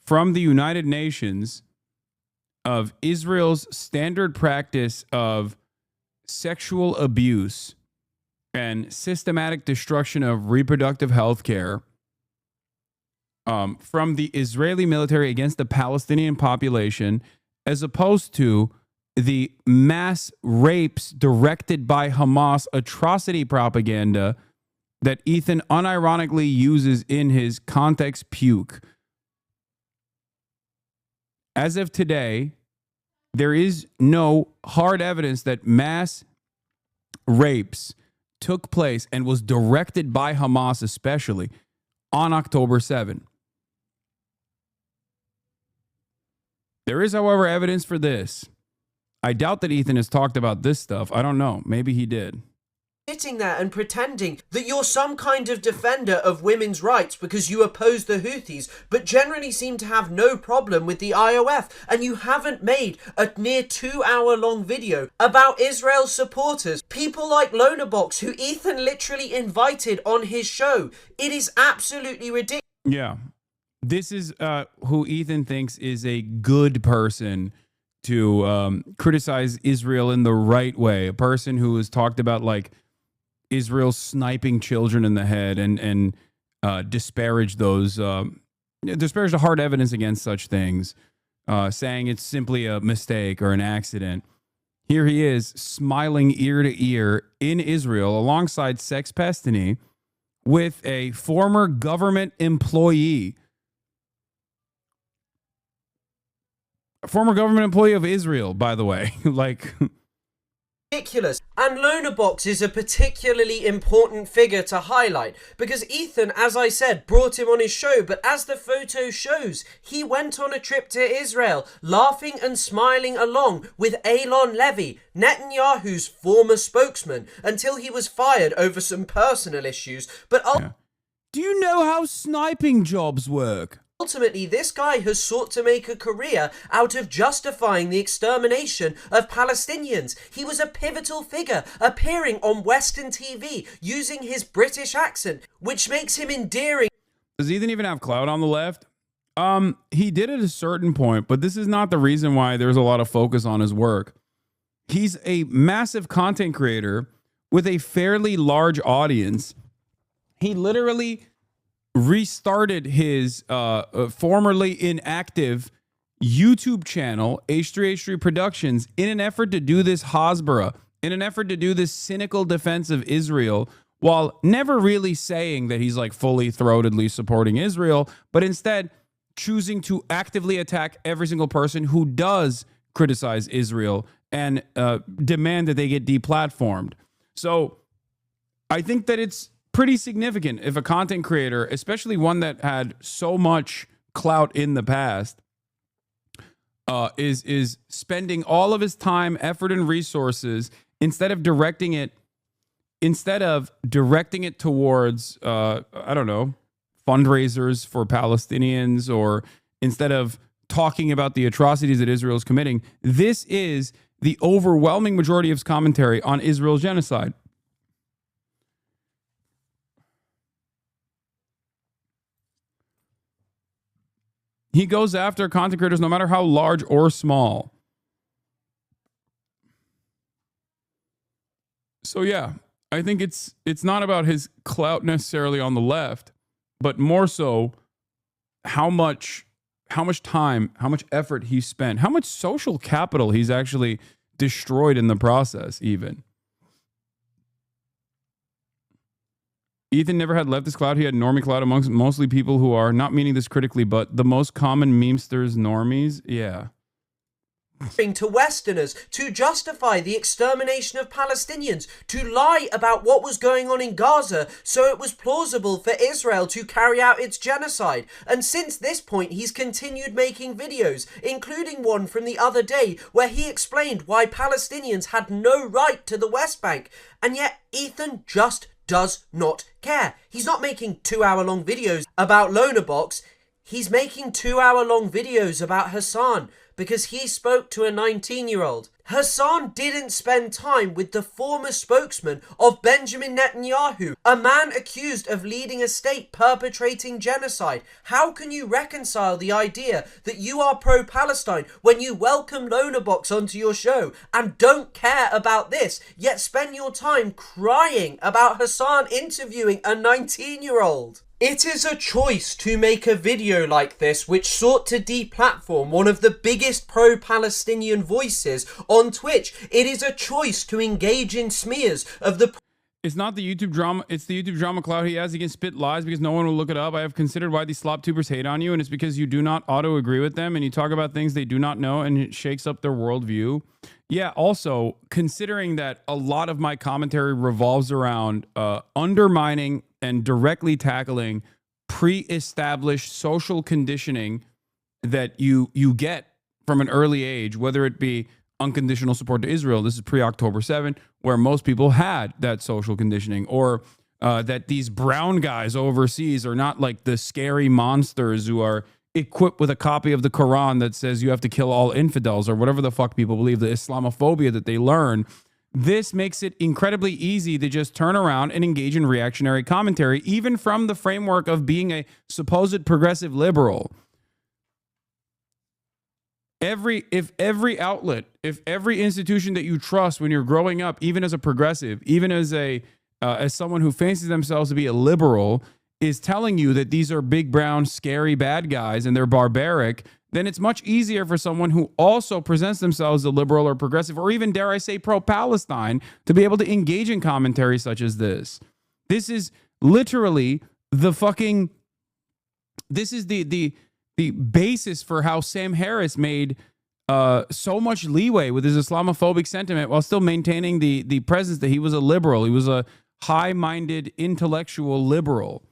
from the United Nations of Israel's standard practice of sexual abuse and systematic destruction of reproductive health care from the Israeli military against the Palestinian population, as opposed to the mass rapes directed by Hamas atrocity propaganda that Ethan unironically uses in his context puke. As of today, there is no hard evidence that mass rapes took place and was directed by Hamas, especially on October 7. There is, however, evidence for this. I doubt that Ethan has talked about this stuff. I don't know. Maybe he did. Sitting there and pretending that you're some kind of defender of women's rights because you oppose the Houthis, but generally seem to have no problem with the IOF, and you haven't made a near 2-hour-long video about Israel's supporters, people like Lonabox, who Ethan literally invited on his show. It is absolutely ridiculous. Yeah. This is who Ethan thinks is a good person to criticize Israel in the right way. A person who has talked about like Israel sniping children in the head and disparage those, disparage the hard evidence against such things, saying it's simply a mistake or an accident. Here he is smiling ear to ear in Israel alongside Sex Pestany with a former government employee. A former government employee of Israel, by the way. Like, ridiculous. And Lonabox is a particularly important figure to highlight because Ethan, as I said, brought him on his show, but as the photo shows, he went on a trip to Israel, laughing and smiling along with Eylon Levy, Netanyahu's former spokesman, until he was fired over some personal issues. But do you know how sniping jobs work? Ultimately, this guy has sought to make a career out of justifying the extermination of Palestinians. He was a pivotal figure, appearing on Western TV, using his British accent, which makes him endearing. Does Ethan even have clout on the left? He did at a certain point, but this is not the reason why there's a lot of focus on his work. He's a massive content creator with a fairly large audience. He literally restarted his formerly inactive YouTube channel, H3H3 Productions, in an effort to do this Hasbara, in an effort to do this cynical defense of Israel, while never really saying that he's like fully throatedly supporting Israel, but instead choosing to actively attack every single person who does criticize Israel and demand that they get deplatformed. So I think that it's pretty significant if a content creator, especially one that had so much clout in the past, is spending all of his time, effort, and resources instead of directing it towards I don't know, fundraisers for Palestinians, or instead of talking about the atrocities that Israel is committing. This is the overwhelming majority of his commentary on Israel's genocide. He goes after content creators no matter how large or small. So yeah, I think it's not about his clout necessarily on the left, but more so how much time, how much effort he spent, how much social capital he's actually destroyed in the process even. Ethan never had leftist clout. He had normie clout amongst mostly people who are, not meaning this critically, but the most common memesters normies. Yeah. to Westerners to justify the extermination of Palestinians, to lie about what was going on in Gaza so it was plausible for Israel to carry out its genocide. And since this point, he's continued making videos, including one from the other day where he explained why Palestinians had no right to the West Bank. And yet Ethan just does not care. He's not making 2-hour-long videos about Loanerbox. He's making 2-hour-long videos about Hasan because he spoke to a 19-year-old. Hasan didn't spend time with the former spokesman of Benjamin Netanyahu, a man accused of leading a state perpetrating genocide. How can you reconcile the idea that you are pro-Palestine when you welcome Loanerbox onto your show and don't care about this, yet spend your time crying about Hasan interviewing a 19-year-old? It is a choice to make a video like this which sought to deplatform one of the biggest pro-Palestinian voices on Twitch. It is a choice to engage in smears of the... It's not the YouTube drama. It's the YouTube drama clout he has. He can spit lies because no one will look it up. I have considered why these slop tubers hate on you, and it's because you do not auto-agree with them, and you talk about things they do not know, and it shakes up their worldview. Yeah, also, considering that a lot of my commentary revolves around undermining and directly tackling pre-established social conditioning that you get from an early age, whether it be unconditional support to Israel. This is pre-October 7, where most people had that social conditioning, or that these brown guys overseas are not like the scary monsters who are equipped with a copy of the Quran that says you have to kill all infidels, or whatever the fuck people believe, the Islamophobia that they learn. This makes it incredibly easy to just turn around and engage in reactionary commentary, even from the framework of being a supposed progressive liberal. If every outlet, if every institution that you trust when you're growing up, even as a progressive, even as someone who fancies themselves to be a liberal, is telling you that these are big, brown, scary bad guys and they're barbaric, then it's much easier for someone who also presents themselves as a liberal or progressive, or even, dare I say, pro-Palestine, to be able to engage in commentary such as this. This is literally the fucking... This is the basis for how Sam Harris made so much leeway with his Islamophobic sentiment while still maintaining the presence that he was a liberal. He was a high-minded, intellectual liberal.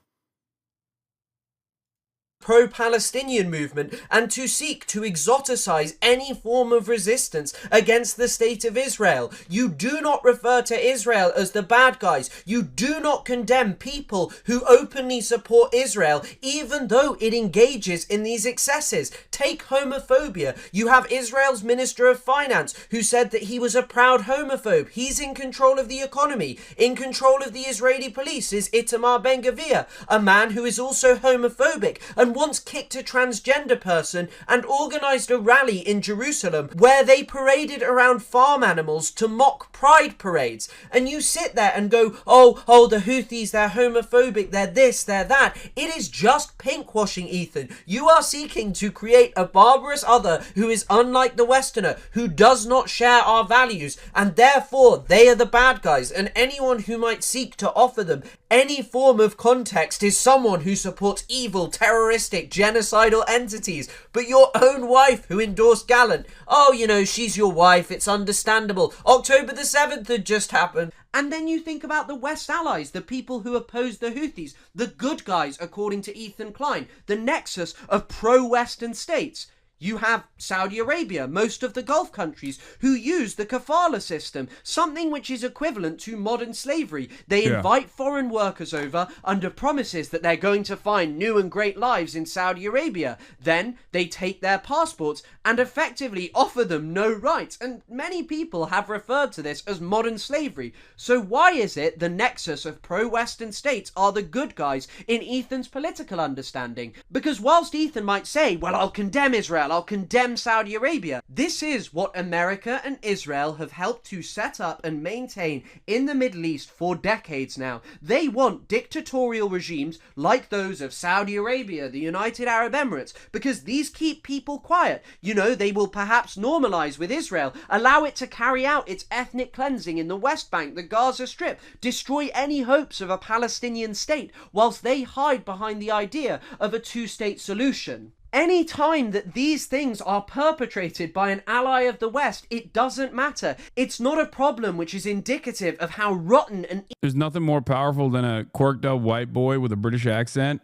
Pro-Palestinian movement, and to seek to exoticize any form of resistance against the state of Israel. You do not refer to Israel as the bad guys. You do not condemn people who openly support Israel, even though it engages in these excesses. Take homophobia. You have Israel's Minister of Finance who said that he was a proud homophobe. He's in control of the economy. In control of the Israeli police is Itamar Ben-Gvir, a man who is also homophobic and once kicked a transgender person and organized a rally in Jerusalem where they paraded around farm animals to mock pride parades. And you sit there and go, oh, the Houthis, they're homophobic, they're this, they're that. It is just pinkwashing, Ethan. You are seeking to create a barbarous other who is unlike the Westerner, who does not share our values, and therefore they are the bad guys, and anyone who might seek to offer them any form of context is someone who supports evil, terroristic, genocidal entities. But your own wife who endorsed Gallant, oh, you know, she's your wife, it's understandable. October the 7th had just happened. And then you think about the West allies, the people who oppose the Houthis, the good guys, according to Ethan Klein, the nexus of pro-Western states. You have Saudi Arabia, most of the Gulf countries, who use the kafala system, something which is equivalent to modern slavery. They invite foreign workers over under promises that they're going to find new and great lives in Saudi Arabia. Then they take their passports and effectively offer them no rights. And many people have referred to this as modern slavery. So why is it the nexus of pro-Western states are the good guys in Ethan's political understanding? Because whilst Ethan might say, well, I'll condemn Israel, I'll condemn Saudi Arabia, this is what America and Israel have helped to set up and maintain in the Middle East for decades now. They want dictatorial regimes like those of Saudi Arabia, the United Arab Emirates, because these keep people quiet. You know, they will perhaps normalize with Israel, allow it to carry out its ethnic cleansing in the West Bank, the Gaza Strip, destroy any hopes of a Palestinian state, whilst they hide behind the idea of a two-state solution. Any time that these things are perpetrated by an ally of the West, it doesn't matter. It's not a problem which is indicative of how rotten and... There's nothing more powerful than a quirked up white boy with a British accent,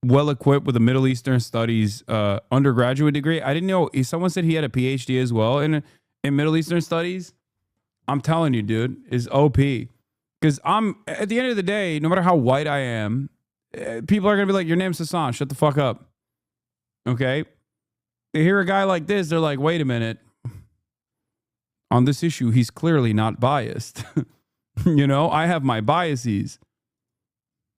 well equipped with a Middle Eastern studies undergraduate degree. I didn't know. Someone said he had a PhD as well in Middle Eastern studies. I'm telling you, dude, is OP. Because at the end of the day, no matter how white I am, people are going to be like, your name's Hasan, shut the fuck up. Okay? They hear a guy like this, they're like, wait a minute. On this issue, he's clearly not biased. You know, I have my biases.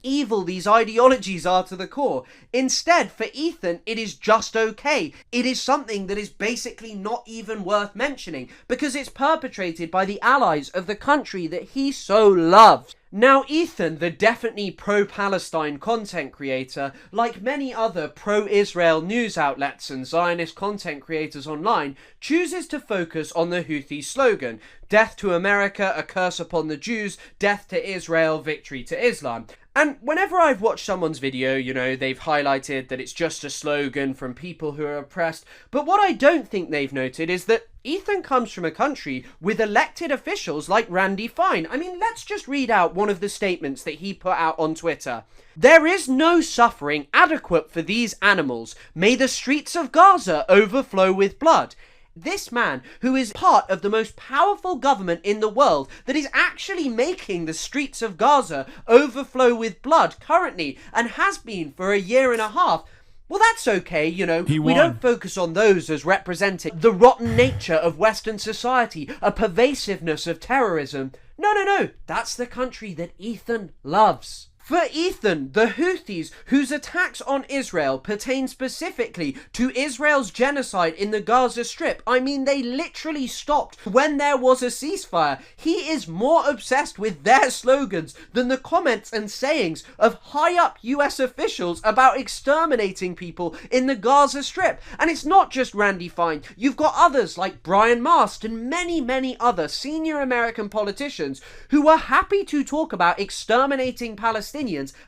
Evil these ideologies are to the core. Instead, for Ethan, it is just okay. It is something that is basically not even worth mentioning because it's perpetrated by the allies of the country that he so loves. Now, Ethan, the definitely pro-Palestine content creator, like many other pro-Israel news outlets and Zionist content creators online, chooses to focus on the Houthi slogan, "Death to America, a curse upon the Jews, death to Israel, victory to Islam." And whenever I've watched someone's video, you know, they've highlighted that it's just a slogan from people who are oppressed. But what I don't think they've noted is that Ethan comes from a country with elected officials like Randy Fine. I mean, let's just read out one of the statements that he put out on Twitter. "There is no suffering adequate for these animals. May the streets of Gaza overflow with blood." This man, who is part of the most powerful government in the world that is actually making the streets of Gaza overflow with blood currently and has been for a year and a half, well, that's okay, you know. We don't focus on those as representing the rotten nature of Western society, a pervasiveness of terrorism. No. That's the country that Ethan loves. For Ethan, the Houthis, whose attacks on Israel pertain specifically to Israel's genocide in the Gaza Strip, I mean, they literally stopped when there was a ceasefire. He is more obsessed with their slogans than the comments and sayings of high-up US officials about exterminating people in the Gaza Strip. And it's not just Randy Fine. You've got others like Brian Mast and many other senior American politicians who are happy to talk about exterminating Palestinians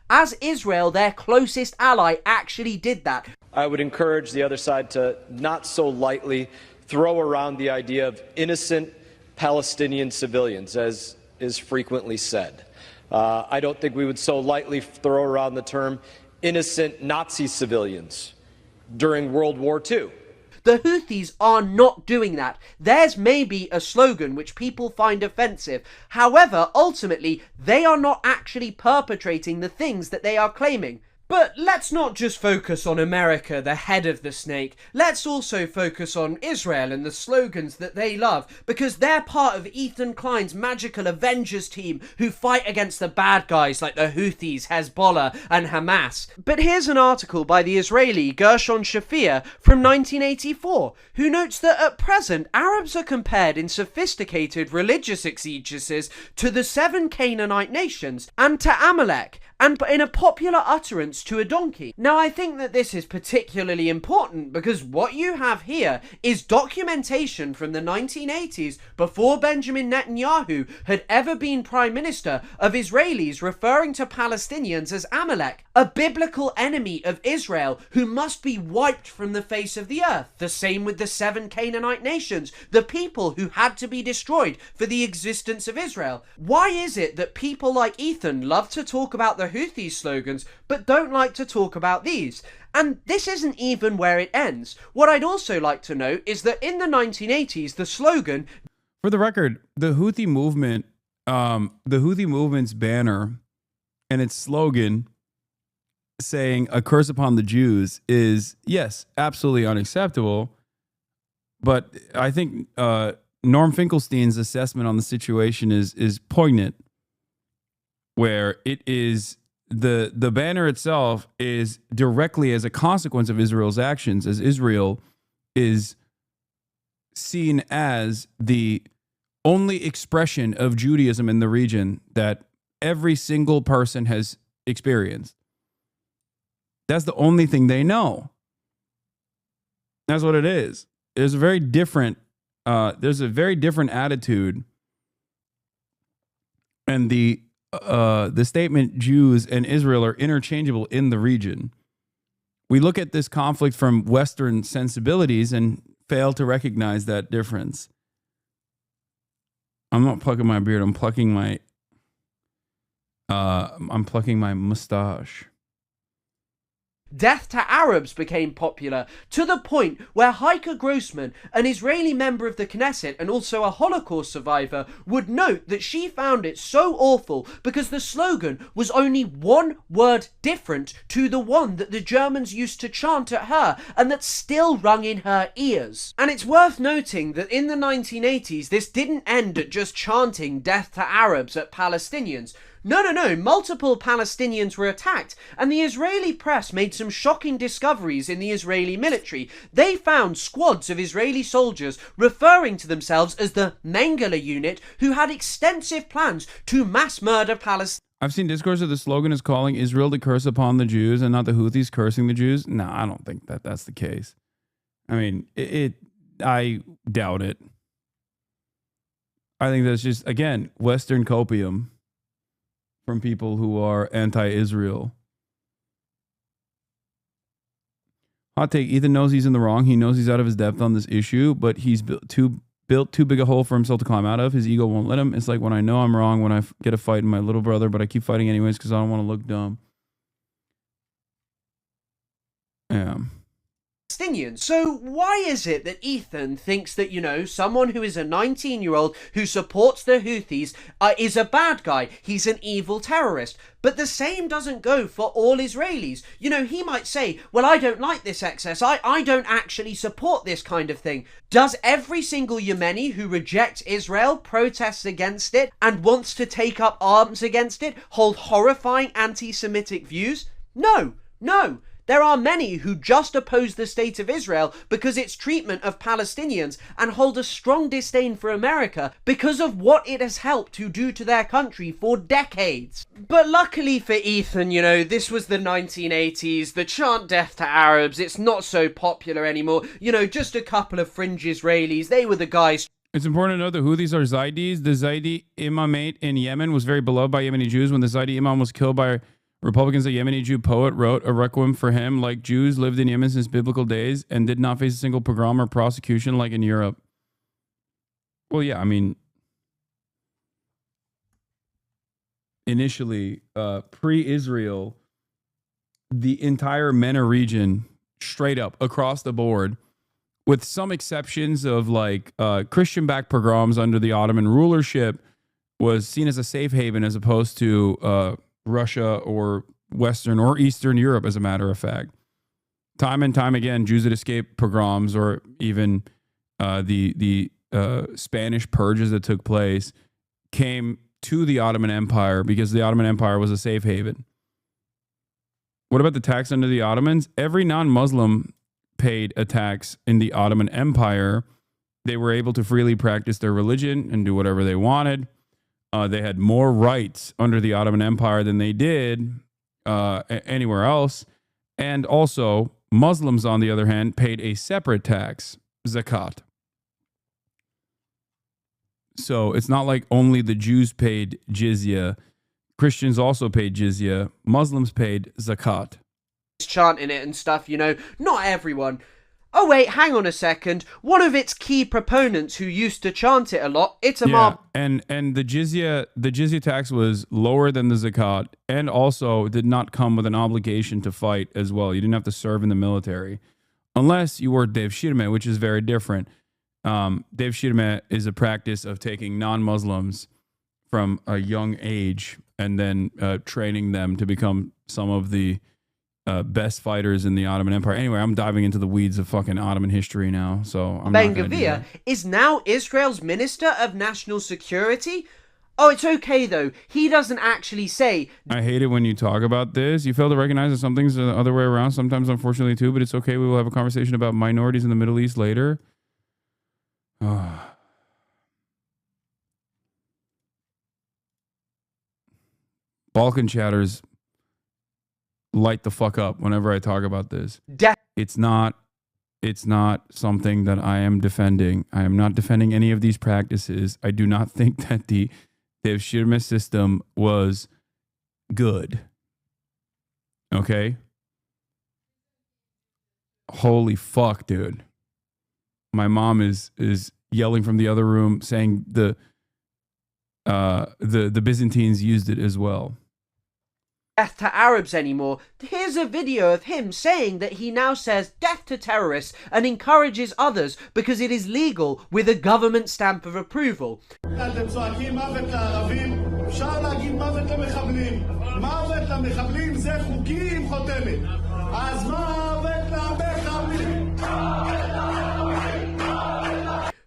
as Israel, their closest ally, actually did that. I would encourage the other side to not so lightly throw around the idea of innocent Palestinian civilians, as is frequently said. I don't think we would so lightly throw around the term innocent Nazi civilians during World War II. The Houthis are not doing that. Theirs may be a slogan which people find offensive. However, ultimately, they are not actually perpetrating the things that they are claiming. But let's not just focus on America, the head of the snake. Let's also focus on Israel and the slogans that they love, because they're part of Ethan Klein's magical Avengers team who fight against the bad guys like the Houthis, Hezbollah and Hamas. But here's an article by the Israeli Gershon Shafir from 1984, who notes that at present Arabs are compared in sophisticated religious exegesis to the 7 Canaanite nations and to Amalek, and in a popular utterance to a donkey. Now, I think that this is particularly important because what you have here is documentation from the 1980s, before Benjamin Netanyahu had ever been Prime Minister, of Israelis referring to Palestinians as Amalek, a biblical enemy of Israel who must be wiped from the face of the earth. The same with the 7 Canaanite nations, the people who had to be destroyed for the existence of Israel. Why is it that people like Ethan love to talk about the Houthi slogans but don't like to talk about these? And this isn't even where it ends. What I'd also like to note is that in the 1980s, the slogan... For the record, the Houthi movement, the Houthi movement's banner and its slogan saying "a curse upon the Jews" is, yes, absolutely unacceptable. But I think Norm Finkelstein's assessment on the situation is poignant, where it is the banner itself is directly as a consequence of Israel's actions, as Israel is seen as the only expression of Judaism in the region that every single person has experienced. That's the only thing they know. That's what it is. There's a very different attitude, and the statement Jews and Israel are interchangeable in the region. We look at this conflict from Western sensibilities and fail to recognize that difference. I'm not plucking my beard. I'm plucking my mustache. Death to Arabs became popular to the point where Heike Grossman, an Israeli member of the Knesset and also a Holocaust survivor, would note that she found it so awful because the slogan was only one word different to the one that the Germans used to chant at her and that still rung in her ears. And it's worth noting that in the 1980s, this didn't end at just chanting death to Arabs at Palestinians. No, multiple Palestinians were attacked, and the Israeli press made some shocking discoveries in the Israeli military. They found squads of Israeli soldiers referring to themselves as the Mengele unit, who had extensive plans to mass murder Palestinians. I've seen discourse of the slogan is calling Israel to curse upon the Jews and not the Houthis cursing the Jews. No, I don't think that that's the case. I mean, I doubt it. I think that's just, again, Western copium from people who are anti-Israel. Hot take, Ethan knows he's in the wrong. He knows he's out of his depth on this issue, but he's built too big a hole for himself to climb out of. His ego won't let him. It's like when I know I'm wrong, when I get a fight with my little brother, but I keep fighting anyways because I don't want to look dumb. Yeah. So why is it that Ethan thinks that, you know, someone who is a 19-year-old who supports the Houthis is a bad guy? He's an evil terrorist. But the same doesn't go for all Israelis. You know, he might say, well, I don't like this excess. I don't actually support this kind of thing. Does every single Yemeni who rejects Israel, protests against it, and wants to take up arms against it, hold horrifying anti-Semitic views? No. There are many who just oppose the state of Israel because its treatment of Palestinians and hold a strong disdain for America because of what it has helped to do to their country for decades. But luckily for Ethan, you know, this was the 1980s, the chant death to Arabs, it's not so popular anymore. You know, just a couple of fringe Israelis, they were the guys. It's important to know the Houthis are Zaydis. The Zaydi imamate in Yemen was very beloved by Yemeni Jews. When the Zaydi imam was killed by Republicans, a Yemeni Jew poet wrote a requiem for him, like Jews lived in Yemen since biblical days and did not face a single pogrom or prosecution like in Europe. Well, yeah, I mean, initially, pre-Israel, the entire MENA region, straight up, across the board, with some exceptions of like Christian-backed pogroms under the Ottoman rulership, was seen as a safe haven as opposed to Russia or Western or Eastern Europe, as a matter of fact. Time and time again, Jews that escaped pogroms or even the Spanish purges that took place came to the Ottoman Empire because the Ottoman Empire was a safe haven. What about the tax under the Ottomans? Every non-Muslim paid a tax in the Ottoman Empire. They were able to freely practice their religion and do whatever they wanted. They had more rights under the Ottoman Empire than they did anywhere else. And also, Muslims, on the other hand, paid a separate tax, zakat. So it's not like only the Jews paid jizya. Christians also paid jizya. Muslims paid zakat. Chanting it and stuff, you know, not everyone. Oh wait, hang on a second. One of its key proponents who used to chant it a lot, Itamar. Yeah, and the jizya tax was lower than the zakat, and also did not come with an obligation to fight as well. You didn't have to serve in the military, unless you were Dev Shirmeh, which is very different. Dev Shirmeh is a practice of taking non-Muslims from a young age and then training them to become some of the best fighters in the Ottoman Empire. Anyway, I'm diving into the weeds of fucking Ottoman history now, so I'm not gonna do that. Ben-Gvir is now Israel's Minister of National Security. Oh, it's okay though. He doesn't actually say. I hate it when you talk about this. You fail to recognize that some things are the other way around, sometimes unfortunately too, but it's okay. We will have a conversation about minorities in the Middle East later. Balkan chatters light the fuck up whenever I talk about this. It's not something that I am defending. I am not defending any of these practices. I do not think that the Dev Shirmeh system was good. Okay? holy fuck, dude. My mom is yelling from the other room saying the Byzantines used it as well. Death to Arabs anymore. Here's a video of him saying that he now says death to terrorists and encourages others because it is legal with a government stamp of approval.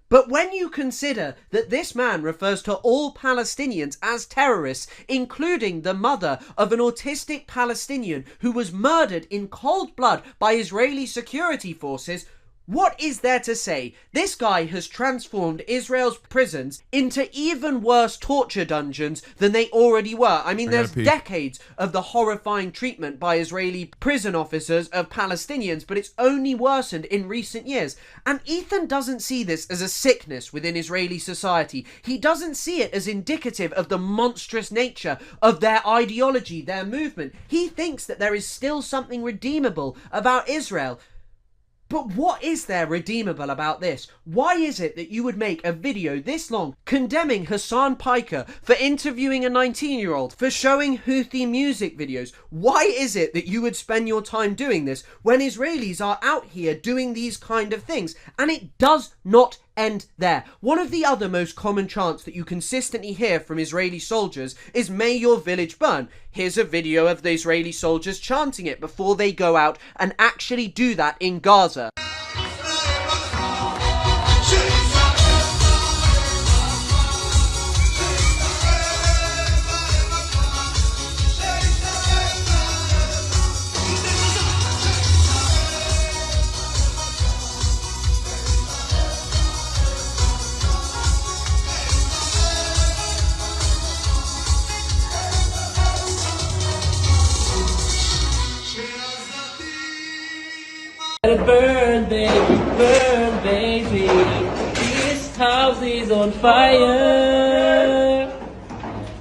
But when you consider that this man refers to all Palestinians as terrorists, including the mother of an autistic Palestinian who was murdered in cold blood by Israeli security forces, what is there to say? This guy has transformed Israel's prisons into even worse torture dungeons than they already were. I mean, there's decades of the horrifying treatment by Israeli prison officers of Palestinians, but it's only worsened in recent years. And Ethan doesn't see this as a sickness within Israeli society. He doesn't see it as indicative of the monstrous nature of their ideology, their movement. He thinks that there is still something redeemable about Israel. But what is there redeemable about this? Why is it that you would make a video this long condemning Hasan Piker for interviewing a 19-year-old, for showing Houthi music videos? Why is it that you would spend your time doing this when Israelis are out here doing these kind of things? And it does not end there. One of the other most common chants that you consistently hear from Israeli soldiers is "May your village burn." Here's a video of the Israeli soldiers chanting it before they go out and actually do that in Gaza. Let it burn, baby, this house is on fire.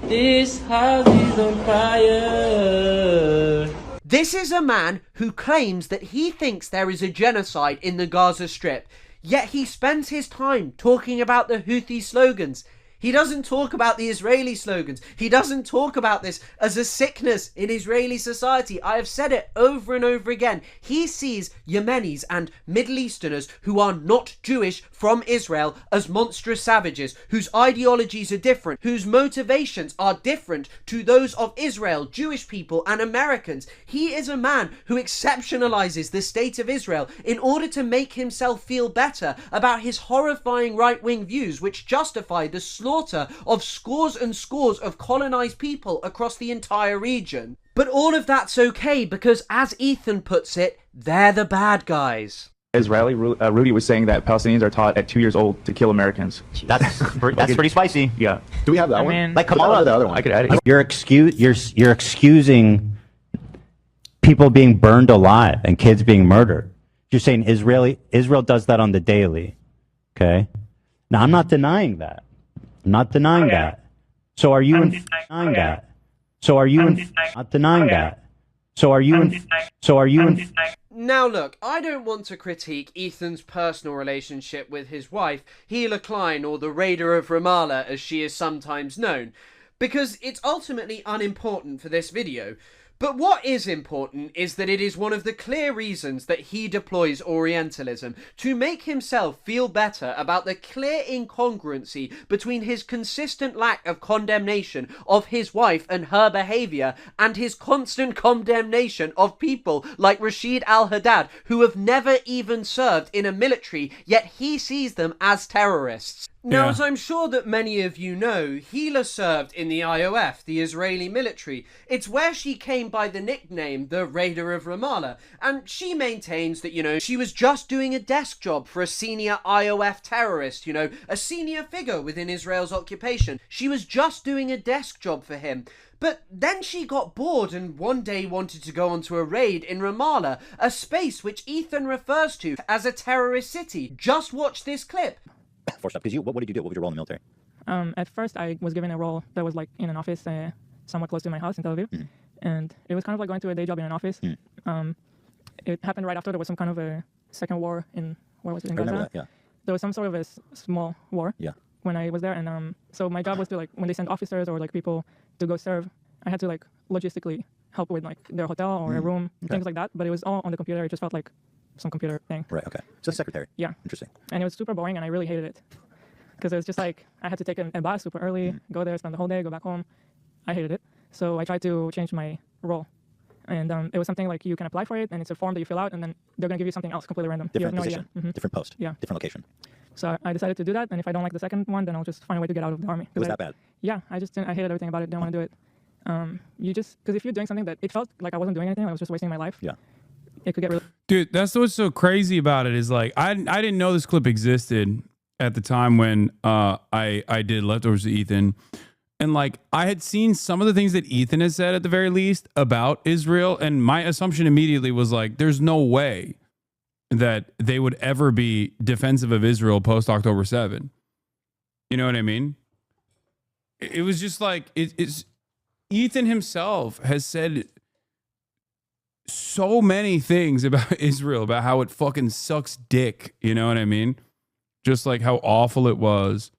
This house is on fire. This is a man who claims that he thinks there is a genocide in the Gaza Strip, yet he spends his time talking about the Houthi slogans. He doesn't talk about the Israeli slogans. He doesn't talk about this as a sickness in Israeli society. I have said it over and over again. He sees Yemenis and Middle Easterners who are not Jewish from Israel as monstrous savages, whose ideologies are different, whose motivations are different to those of Israel, Jewish people and Americans. He is a man who exceptionalizes the state of Israel in order to make himself feel better about his horrifying right-wing views which justify the slaughter of scores and scores of colonized people across the entire region. But all of that's okay because, as Ethan puts it, they're the bad guys. Israeli Rudy was saying that Palestinians are taught at 2 years old to kill Americans. That's pretty spicy. Yeah. Do we have that one? Like Kamala, the other one. I could add it. You're excusing people being burned alive and kids being murdered. You're saying Israel does that on the daily. Okay? Now, I'm not denying that. I'm not denying that. So are you denying that? So are you not denying that? So are you Now look, I don't want to critique Ethan's personal relationship with his wife, Hila Klein, or the Raider of Ramallah as she is sometimes known, because it's ultimately unimportant for this video. But what is important is that it is one of the clear reasons that he deploys Orientalism, to make himself feel better about the clear incongruency between his consistent lack of condemnation of his wife and her behaviour and his constant condemnation of people like Rashid al-Haddad, who have never even served in a military, yet he sees them as terrorists. Now, as I'm sure that many of you know, Hila served in the IOF, the Israeli military. It's where she came by the nickname, the Raider of Ramallah. And she maintains that, she was just doing a desk job for a senior IOF terrorist, a senior figure within Israel's occupation. She was just doing a desk job for him. But then she got bored and one day wanted to go onto a raid in Ramallah, a space which Ethan refers to as a terrorist city. Just watch this clip. Forced up, because what did you do? What was your role in the military? At first, I was given a role that was like in an office somewhat close to my house in Tel Aviv. And it was kind of like going to a day job in an office. it happened right after there was some kind of a second war in, where was it, in I remember Gaza? that, yeah. There was some sort of a small war. Yeah. When I was there, and so my job was to, like, when they send officers or like people to go serve, I had to like logistically help with like their hotel or a room, things like that. But it was all on the computer. It just felt like some computer thing. Right. Okay. So secretary. Yeah. Interesting. And it was super boring, and I really hated it because it was just like I had to take a bus super early, go there, spend the whole day, go back home. I hated it. So I tried to change my role. And it was something like you can apply for it, and it's a form that you fill out, and then they're going to give you something else completely random. Different you have no position, idea. different post, Yeah. different location. So I decided to do that, and if I don't like the second one, then I'll just find a way to get out of the army. Was that bad? Yeah, I hated everything about it. Didn't want to do it. Because if you're doing something that it felt like I wasn't doing anything, I was just wasting my life. Yeah. It could get really. Dude, that's what's so crazy about it is like I didn't know this clip existed at the time when I did Leftovers with Ethan. And like I had seen some of the things that Ethan has said at the very least about Israel, and my assumption immediately was like, there's no way that they would ever be defensive of Israel post October 7. You know what I mean? It was just like it's Ethan himself has said so many things about Israel, about how it fucking sucks dick. You know what I mean? Just like how awful it was.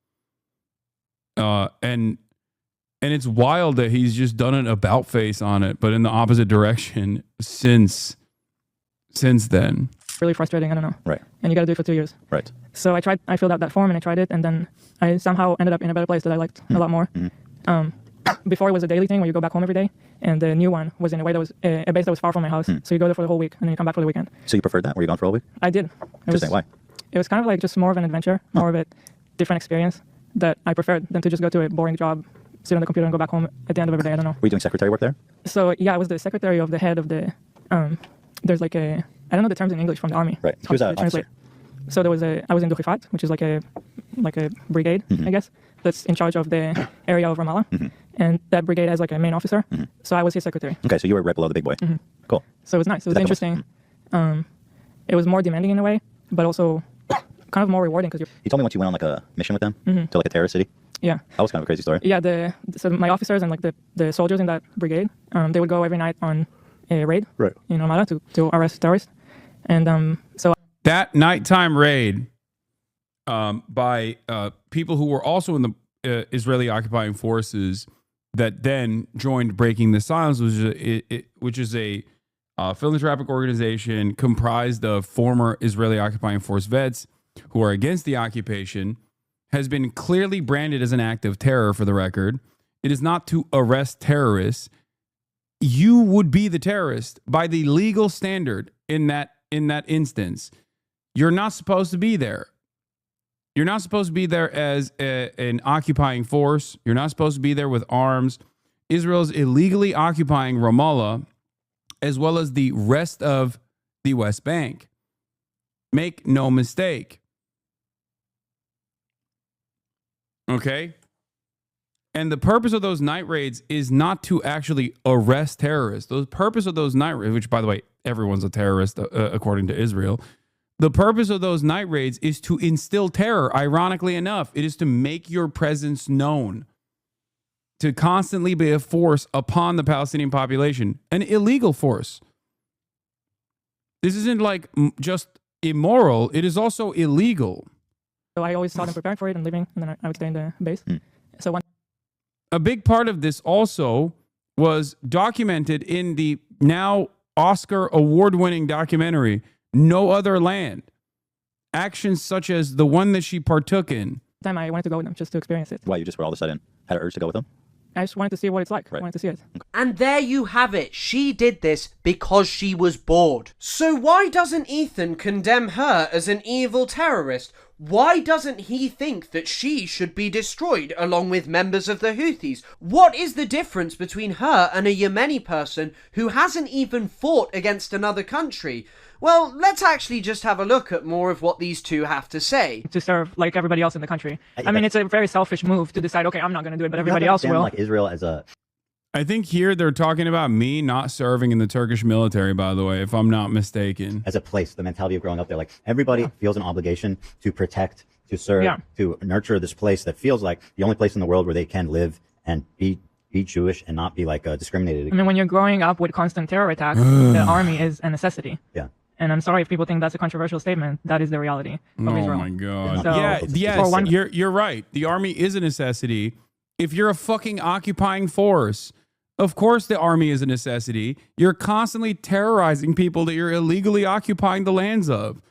And it's wild that he's just done an about face on it, but in the opposite direction since then. Really frustrating. I don't know. Right. And you got to do it for 2 years. Right. So I filled out that form and I tried it, and then I somehow ended up in a better place that I liked a lot more. Before it was a daily thing where you go back home every day, and the new one was in a way that was a base that was far from my house. So you go there for the whole week and then you come back for the weekend. So you preferred that? Were you gone for a week? I did. Interesting. Why? It was kind of like just more of an adventure, more of a different experience that I preferred than to just go to a boring job, sit on the computer and go back home at the end of every day. I don't know. Were you doing secretary work there? So yeah, I was the secretary of the head of the. There's like I don't know the terms in English from the army. Right. Who's that officer? So I was in Duchifat, which is like a brigade, I guess, that's in charge of the area of Ramallah, and that brigade has like a main officer. So I was his secretary. Okay, so you were right below the big boy. Cool. So it was nice. It was interesting. It was more demanding in a way, but also kind of more rewarding because you told me once you went on like a mission with them to like a terrorist city. Yeah. That was kind of a crazy story. Yeah. So my officers and like the soldiers in that brigade, they would go every night on a raid in Ramallah to arrest terrorists, and so that nighttime raid by people who were also in the Israeli occupying forces that then joined Breaking the Silence, which is a philanthropic organization comprised of former Israeli occupying force vets who are against the occupation, has been clearly branded as an act of terror, for the record. It is not to arrest terrorists. You would be the terrorist by the legal standard in that instance. You're not supposed to be there. You're not supposed to be there as an occupying force. You're not supposed to be there with arms. Israel's illegally occupying Ramallah, as well as the rest of the West Bank. Make no mistake. Okay? And the purpose of those night raids is not to actually arrest terrorists. The purpose of those night raids, which, by the way, everyone's a terrorist according to Israel. The purpose of those night raids is to instill terror. Ironically enough, it is to make your presence known, to constantly be a force upon the Palestinian population, an illegal force. This isn't like just immoral. It is also illegal. So I always saw them preparing for it and leaving, and then I would stay in the base. So a big part of this also was documented in the now Oscar award-winning documentary, No Other Land. Actions such as the one that she partook in. Time I wanted to go with them just to experience it. Why, you just were all of a sudden had an urge to go with them? I just wanted to see what it's like. I wanted to see it. And there you have it. She did this because she was bored. So why doesn't Ethan condemn her as an evil terrorist? Why doesn't he think that she should be destroyed along with members of the Houthis? What is the difference between her and a Yemeni person who hasn't even fought against another country? Well, let's actually just have a look at more of what these two have to say. To serve like everybody else in the country. I mean, it's a very selfish move to decide, okay, I'm not going to do it, but everybody else will. Like Israel as a... I think here they're talking about me not serving in the Turkish military, by the way, if I'm not mistaken. As a place, the mentality of growing up there, like everybody feels an obligation to protect, to serve, to nurture this place that feels like the only place in the world where they can live and be Jewish and not be like discriminated against. I mean, when you're growing up with constant terror attacks, the army is a necessity. Yeah. And I'm sorry if people think that's a controversial statement. That is the reality of Israel. Oh my God. So, Yes, you're right. The army is a necessity. If you're a fucking occupying force, of course the army is a necessity. You're constantly terrorizing people that you're illegally occupying the lands of.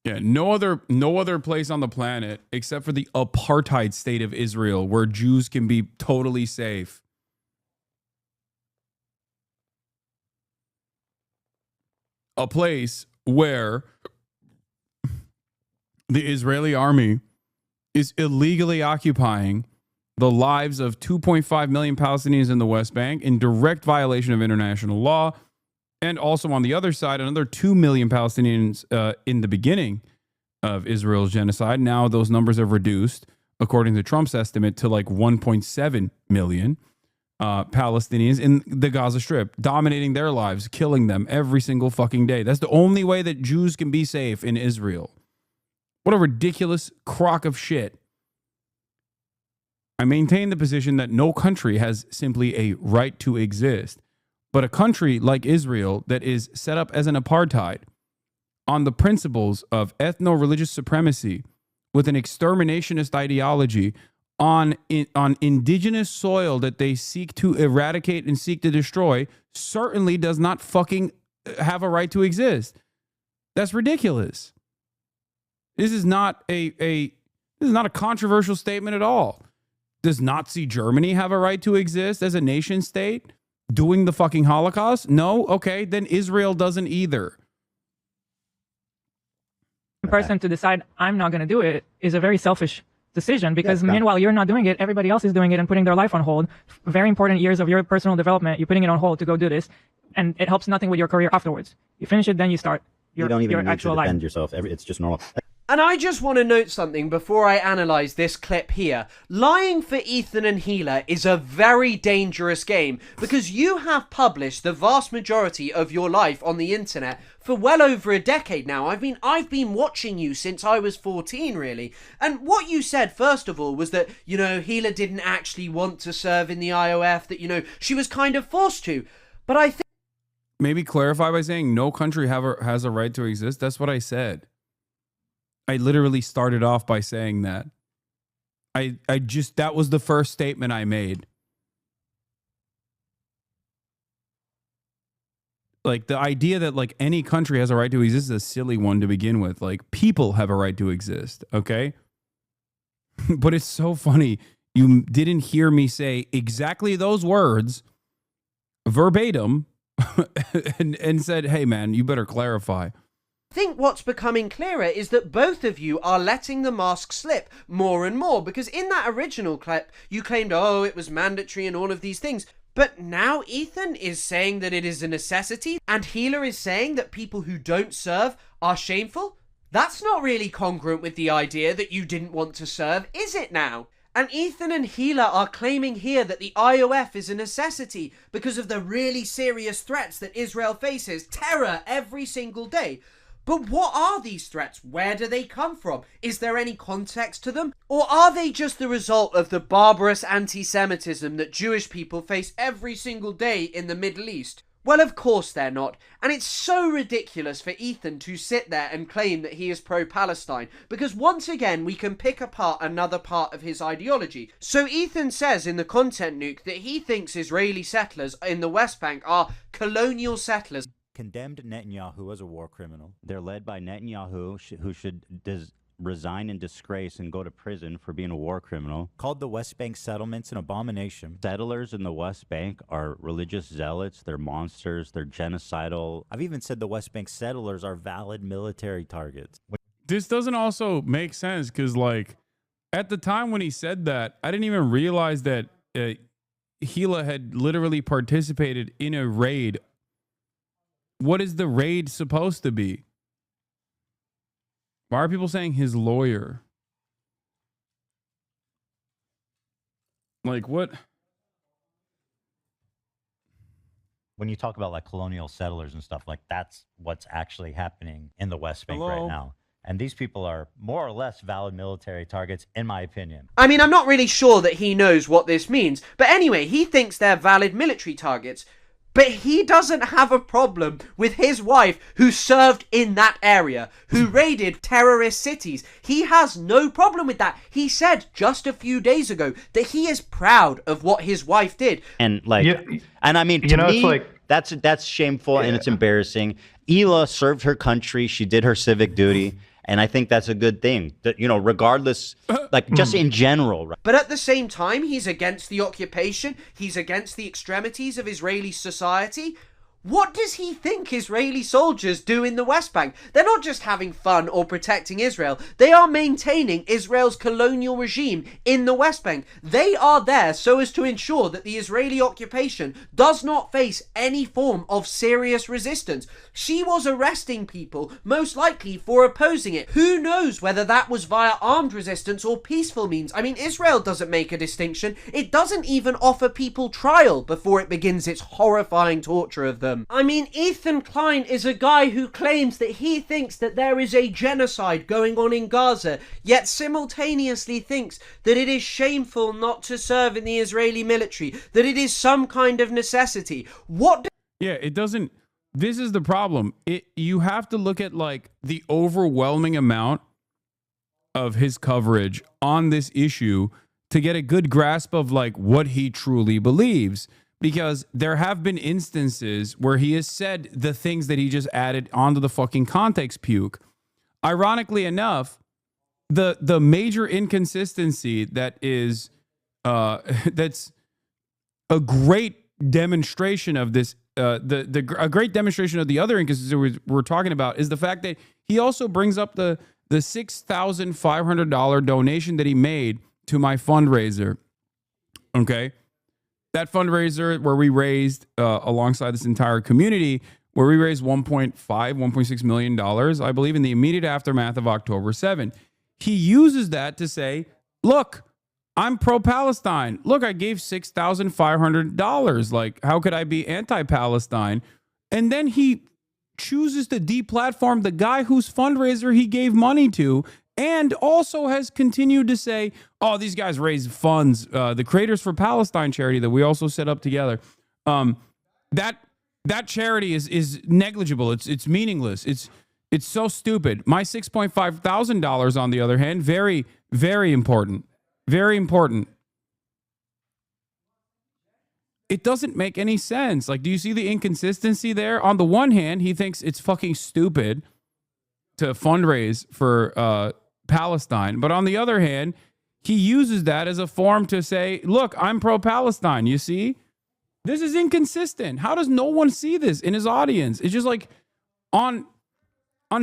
Yeah, no other place on the planet except for the apartheid state of Israel where Jews can be totally safe. A place where the Israeli army is illegally occupying the lives of 2.5 million Palestinians in the West Bank in direct violation of international law. And also on the other side, another 2 million Palestinians in the beginning of Israel's genocide. Now those numbers have reduced, according to Trump's estimate, to like 1.7 million Palestinians in the Gaza Strip, dominating their lives, killing them every single fucking day. That's the only way that Jews can be safe in Israel. What a ridiculous crock of shit. I maintain the position that no country has simply a right to exist, but a country like Israel that is set up as an apartheid on the principles of ethno-religious supremacy with an exterminationist ideology on indigenous soil that they seek to eradicate and seek to destroy certainly does not fucking have a right to exist. That's ridiculous. This is not a controversial statement at all. Does Nazi Germany have a right to exist as a nation state doing the fucking Holocaust? No? Okay, then Israel doesn't either. Person to decide I'm not going to do it is a very selfish decision, because meanwhile you're not doing it, everybody else is doing it and putting their life on hold. Very important years of your personal development, you're putting it on hold to go do this, and it helps nothing with your career afterwards. You finish it, then you start your, you don't even your need actual to defend life. yourself. It's just normal. And I just want to note something before I analyse this clip here. Lying for Ethan and Gila is a very dangerous game, because you have published the vast majority of your life on the internet for well over a decade now. I've been watching you since I was 14, really. And what you said, first of all, was that, you know, Gila didn't actually want to serve in the IOF, that, you know, she was kind of forced to. But I think... Maybe clarify by saying no country has a right to exist. That's what I said. I literally started off by saying that. That was the first statement I made. Like, the idea that like any country has a right to exist is a silly one to begin with. Like, people have a right to exist, okay? But it's so funny. You didn't hear me say exactly those words verbatim and said, hey man, you better clarify. I think what's becoming clearer is that both of you are letting the mask slip more and more, because in that original clip you claimed, oh, it was mandatory and all of these things, but now Ethan is saying that it is a necessity, and Gila is saying that people who don't serve are shameful. That's not really congruent with the idea that you didn't want to serve, is it now? And Ethan and Gila are claiming here that the IOF is a necessity because of the really serious threats that Israel faces, terror every single day. But what are these threats? Where do they come from? Is there any context to them? Or are they just the result of the barbarous anti-Semitism that Jewish people face every single day in the Middle East? Well, of course they're not. And it's so ridiculous for Ethan to sit there and claim that he is pro-Palestine, because once again we can pick apart another part of his ideology. So Ethan says in the content nuke that he thinks Israeli settlers in the West Bank are colonial settlers. Condemned Netanyahu as a war criminal. They're led by Netanyahu, who should resign in disgrace and go to prison for being a war criminal. Called the West Bank settlements an abomination. Settlers in the West Bank are religious zealots, they're monsters, they're genocidal. I've even said the West Bank settlers are valid military targets. This doesn't also make sense, because like at the time when he said that, I didn't even realize that Gila had literally participated in a raid. What is the raid supposed to be? Why are people saying his lawyer? Like, what? When you talk about like colonial settlers and stuff, like that's what's actually happening in the West Bank right now. And these people are more or less valid military targets, in my opinion. I mean, I'm not really sure that he knows what this means. But anyway, he thinks they're valid military targets. But he doesn't have a problem with his wife who served in that area, who raided terrorist cities. He has no problem with that. He said just a few days ago that he is proud of what his wife did. And and I mean, to me, that's shameful and it's embarrassing. Hila served her country. She did her civic duty. And I think that's a good thing, that, you know, regardless, like just in general. Right? But at the same time, he's against the occupation. He's against the extremities of Israeli society. What does he think Israeli soldiers do in the West Bank? They're not just having fun or protecting Israel. They are maintaining Israel's colonial regime in the West Bank. They are there so as to ensure that the Israeli occupation does not face any form of serious resistance. She was arresting people, most likely for opposing it. Who knows whether that was via armed resistance or peaceful means? I mean, Israel doesn't make a distinction. It doesn't even offer people trial before it begins its horrifying torture of them. I mean, Ethan Klein is a guy who claims that he thinks that there is a genocide going on in Gaza, yet simultaneously thinks that it is shameful not to serve in the Israeli military, that it is some kind of necessity. It doesn't. This is the problem. You have to look at like the overwhelming amount of his coverage on this issue to get a good grasp of like what he truly believes. Because there have been instances where he has said the things that he just added onto the fucking context puke. Ironically enough, the major inconsistency that is that's a great demonstration of this, a great demonstration of the other inconsistency we're talking about is the fact that he also brings up the $6,500 donation that he made to my fundraiser. Okay. That fundraiser where we raised, alongside this entire community, where we raised $1.6 million, I believe, in the immediate aftermath of October 7. He uses that to say, look, I'm pro-Palestine. Look, I gave $6,500. Like, how could I be anti-Palestine? And then he chooses to deplatform the guy whose fundraiser he gave money to, and also has continued to say, oh, these guys raise funds, the Creators for Palestine charity that we also set up together. That charity is negligible. It's meaningless. It's so stupid. My $6.5 thousand, on the other hand, very, very important. Very important. It doesn't make any sense. Like, do you see the inconsistency there? On the one hand, he thinks it's fucking stupid to fundraise for Palestine. But on the other hand, he uses that as a form to say, look, I'm pro-Palestine. You see? This is inconsistent. How does no one see this in his audience? It's just like on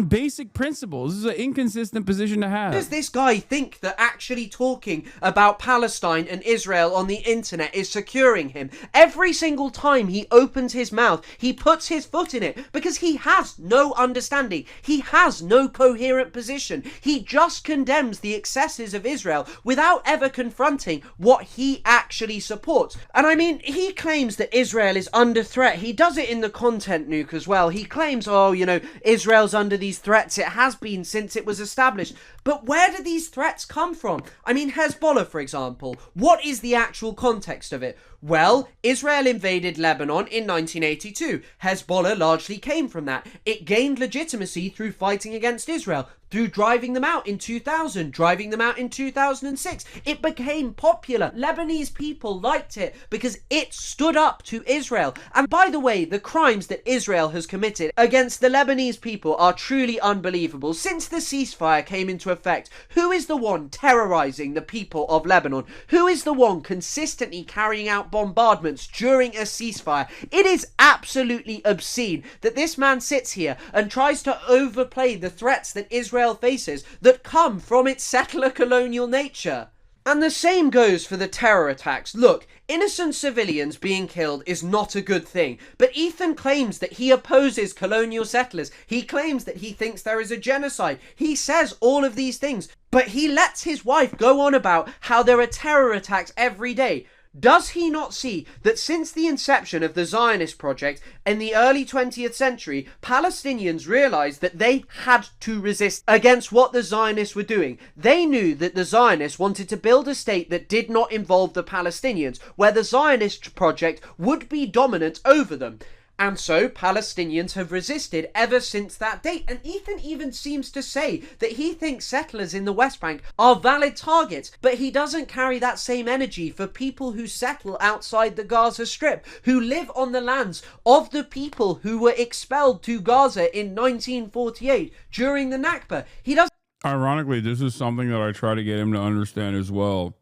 basic principles. This is an inconsistent position to have. Does this guy think that actually talking about Palestine and Israel on the internet is securing him? Every single time he opens his mouth, he puts his foot in it because he has no understanding. He has no coherent position. He just condemns the excesses of Israel without ever confronting what he actually supports. And I mean, he claims that Israel is under threat. He does it in the content nuke as well. He claims, oh, you know, Israel's under these threats. It has been since it was established. But where do these threats come from? I mean, Hezbollah, for example. What is the actual context of it? Well, Israel invaded Lebanon in 1982. Hezbollah largely came from that. It gained legitimacy through fighting against Israel, through driving them out in 2000, driving them out in 2006. It became popular. Lebanese people liked it because it stood up to Israel. And by the way, the crimes that Israel has committed against the Lebanese people are truly unbelievable. Since the ceasefire came into effect, who is the one terrorizing the people of Lebanon? Who is the one consistently carrying out bombardments during a ceasefire? It is absolutely obscene that this man sits here and tries to overplay the threats that Israel faces that come from its settler colonial nature. And the same goes for the terror attacks. Look, innocent civilians being killed is not a good thing, but Ethan claims that he opposes colonial settlers. He claims that he thinks there is a genocide. He says all of these things, but he lets his wife go on about how there are terror attacks every day. Does he not see that since the inception of the Zionist project in the early 20th century, Palestinians realized that they had to resist against what the Zionists were doing? They knew that the Zionists wanted to build a state that did not involve the Palestinians, where the Zionist project would be dominant over them. And so Palestinians have resisted ever since that date. And Ethan even seems to say that he thinks settlers in the West Bank are valid targets, but he doesn't carry that same energy for people who settle outside the Gaza Strip, who live on the lands of the people who were expelled to Gaza in 1948 during the Nakba. He doesn't. Ironically, this is something that I try to get him to understand as well.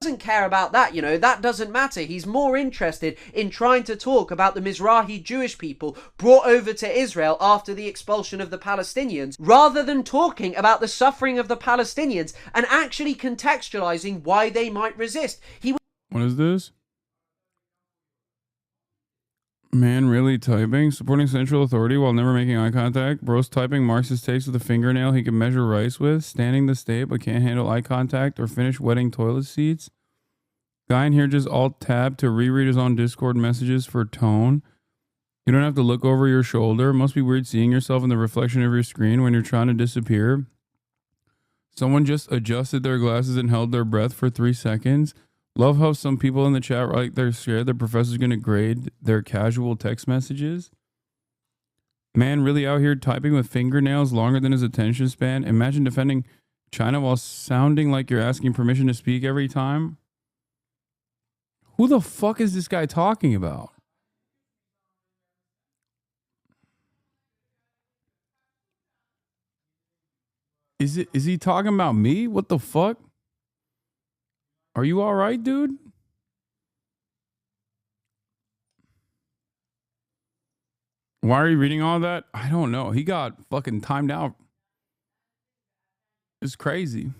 Doesn't care about that, you know, that doesn't matter. He's more interested in trying to talk about the Mizrahi Jewish people brought over to Israel after the expulsion of the Palestinians, rather than talking about the suffering of the Palestinians and actually contextualizing why they might resist. What is this? Man really typing, supporting central authority while never making eye contact. Bro's typing Marxist takes with a fingernail he can measure rice with. Standing the state but can't handle eye contact or finish wetting toilet seats. Guy in here just alt-tab to reread his own Discord messages for tone. You don't have to look over your shoulder. It must be weird seeing yourself in the reflection of your screen when you're trying to disappear. Someone just adjusted their glasses and held their breath for 3 seconds. Love how some people in the chat are like they're scared the professor's going to grade their casual text messages. Man really out here typing with fingernails longer than his attention span. Imagine defending China while sounding like you're asking permission to speak every time. Who the fuck is this guy talking about? Is he talking about me? What the fuck? Are you all right, dude? Why are you reading all that? I don't know. He got fucking timed out. It's crazy.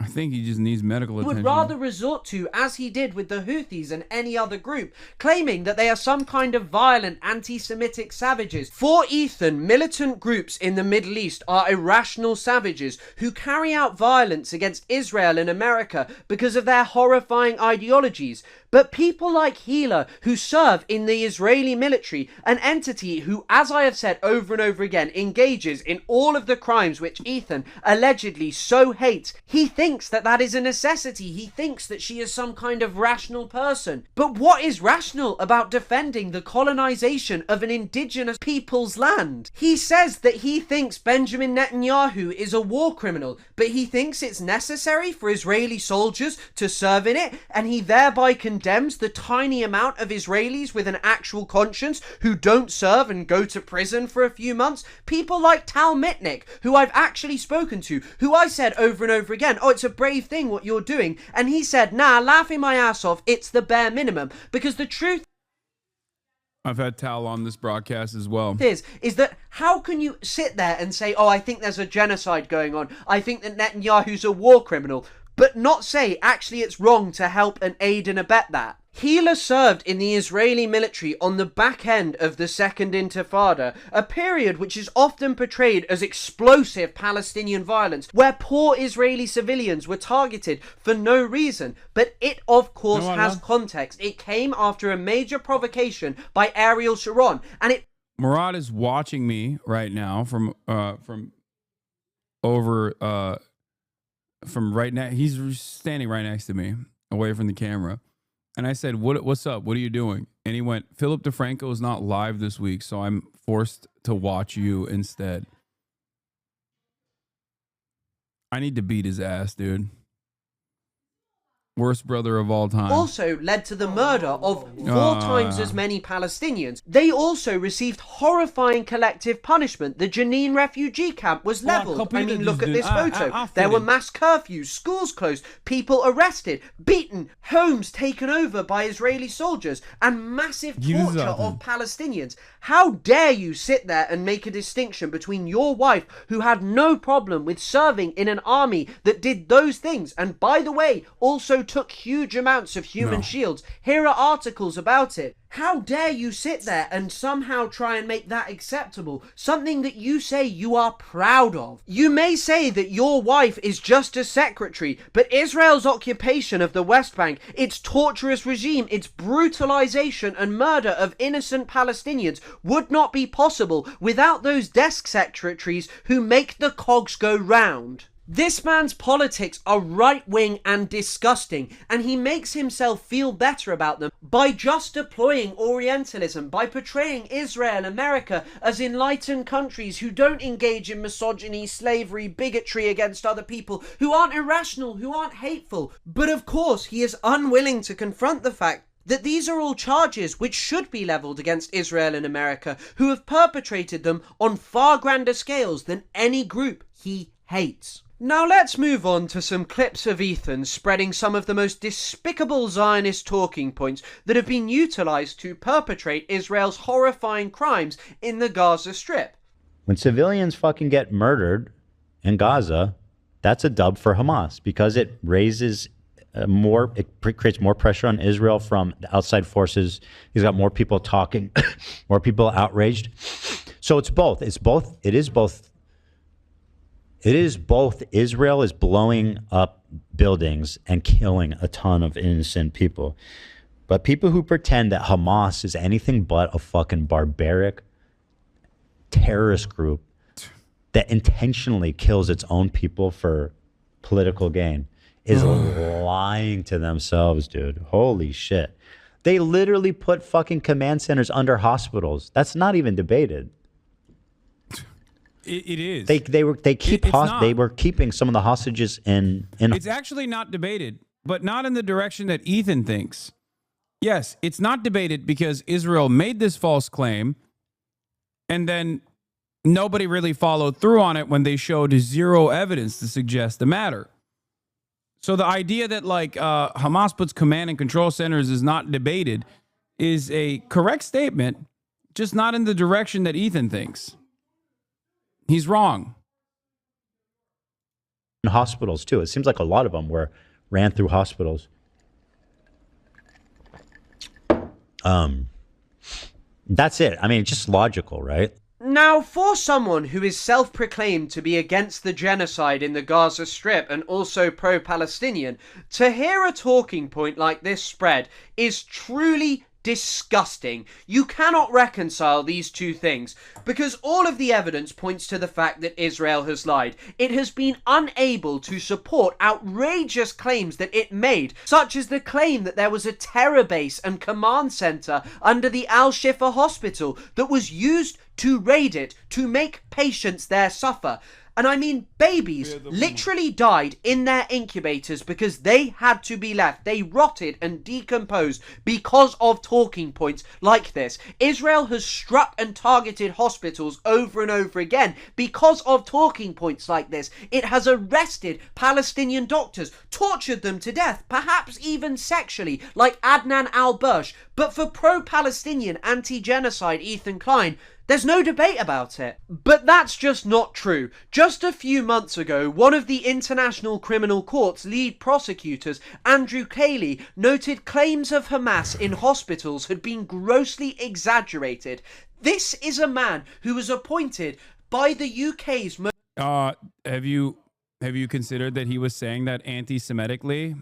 I think he just needs medical attention. Would rather resort to, as he did with the Houthis and any other group, claiming that they are some kind of violent anti-Semitic savages. For Ethan, militant groups in the Middle East are irrational savages who carry out violence against Israel and America because of their horrifying ideologies. But people like Hila, who serve in the Israeli military, an entity who, as I have said over and over again, engages in all of the crimes which Ethan allegedly so hates, he thinks that that is a necessity. He thinks that she is some kind of rational person. But what is rational about defending the colonization of an indigenous people's land? He says that he thinks Benjamin Netanyahu is a war criminal, but he thinks it's necessary for Israeli soldiers to serve in it, and he thereby condemns the tiny amount of Israelis with an actual conscience who don't serve and go to prison for a few months. People like Tal Mitnick, who I've actually spoken to, who I said over and over again, oh, it's a brave thing what you're doing. And he said, nah, laughing my ass off, it's the bare minimum. Because the truth I've had Tal on this broadcast as well. Is that how can you sit there and say, oh, I think there's a genocide going on. I think that Netanyahu's a war criminal. But not say, actually, it's wrong to help and aid and abet that. Hila served in the Israeli military on the back end of the Second Intifada, a period which is often portrayed as explosive Palestinian violence, where poor Israeli civilians were targeted for no reason. But it, of course, has context. It came after a major provocation by Ariel Sharon, and it... Murad is watching me right now from right now. He's standing right next to me, away from the camera. And I said, what's up? What are you doing? And he went, Philip DeFranco is not live this week, so I'm forced to watch you instead. I need to beat his ass, dude. Worst brother of all time. Also led to the murder of 4 times as many Palestinians. They also received horrifying collective punishment. The Jenin refugee camp was leveled. I mean, look at this photo. There were mass curfews, schools closed, people arrested, beaten, homes taken over by Israeli soldiers, and massive torture of Palestinians. How dare you sit there and make a distinction between your wife, who had no problem with serving in an army that did those things, and by the way, also also took huge amounts of human shields. Here are articles about it. How dare you sit there and somehow try and make that acceptable? Something that you say you are proud of. You may say that your wife is just a secretary, but Israel's occupation of the West Bank, its torturous regime, its brutalization and murder of innocent Palestinians would not be possible without those desk secretaries who make the cogs go round. This man's politics are right-wing and disgusting, and he makes himself feel better about them by just deploying Orientalism, by portraying Israel and America as enlightened countries who don't engage in misogyny, slavery, bigotry against other people, who aren't irrational, who aren't hateful. But of course, he is unwilling to confront the fact that these are all charges which should be levelled against Israel and America, who have perpetrated them on far grander scales than any group he hates. Now let's move on to some clips of Ethan spreading some of the most despicable Zionist talking points that have been utilised to perpetrate Israel's horrifying crimes in the Gaza Strip. When civilians fucking get murdered in Gaza, that's a dub for Hamas because it raises creates more pressure on Israel from the outside forces. He's got more people talking, more people outraged. So it's both. It is both Israel is blowing up buildings and killing a ton of innocent people. But people who pretend that Hamas is anything but a fucking barbaric terrorist group that intentionally kills its own people for political gain is lying to themselves, dude. Holy shit. They literally put fucking command centers under hospitals. That's not even debated. It is. They were keeping some of the hostages in. It's actually not debated, but not in the direction that Ethan thinks. Yes, it's not debated because Israel made this false claim, and then nobody really followed through on it when they showed zero evidence to suggest the matter. So the idea that Hamas puts command and control centers is not debated is a correct statement, just not in the direction that Ethan thinks. He's wrong. In hospitals too. It seems like a lot of them ran through hospitals. That's it. I mean, it's just logical, right? Now, for someone who is self-proclaimed to be against the genocide in the Gaza Strip and also pro-Palestinian, to hear a talking point like this spread is truly disgusting. You cannot reconcile these two things because all of the evidence points to the fact that Israel has lied. It has been unable to support outrageous claims that it made, such as the claim that there was a terror base and command center under the Al-Shifa hospital that was used to raid it to make patients there suffer. And I mean, babies literally died in their incubators because they had to be left. They rotted and decomposed because of talking points like this. Israel has struck and targeted hospitals over and over again because of talking points like this. It has arrested Palestinian doctors, tortured them to death, perhaps even sexually, like Adnan al-Bursh. But for pro-Palestinian anti-genocide Ethan Klein, there's no debate about it. But that's just not true. Just a few months ago, one of the International Criminal Court's lead prosecutors, Andrew Cayley, noted claims of Hamas in hospitals had been grossly exaggerated. This is a man who was appointed by the UK's... Have you considered that he was saying that anti-Semitically?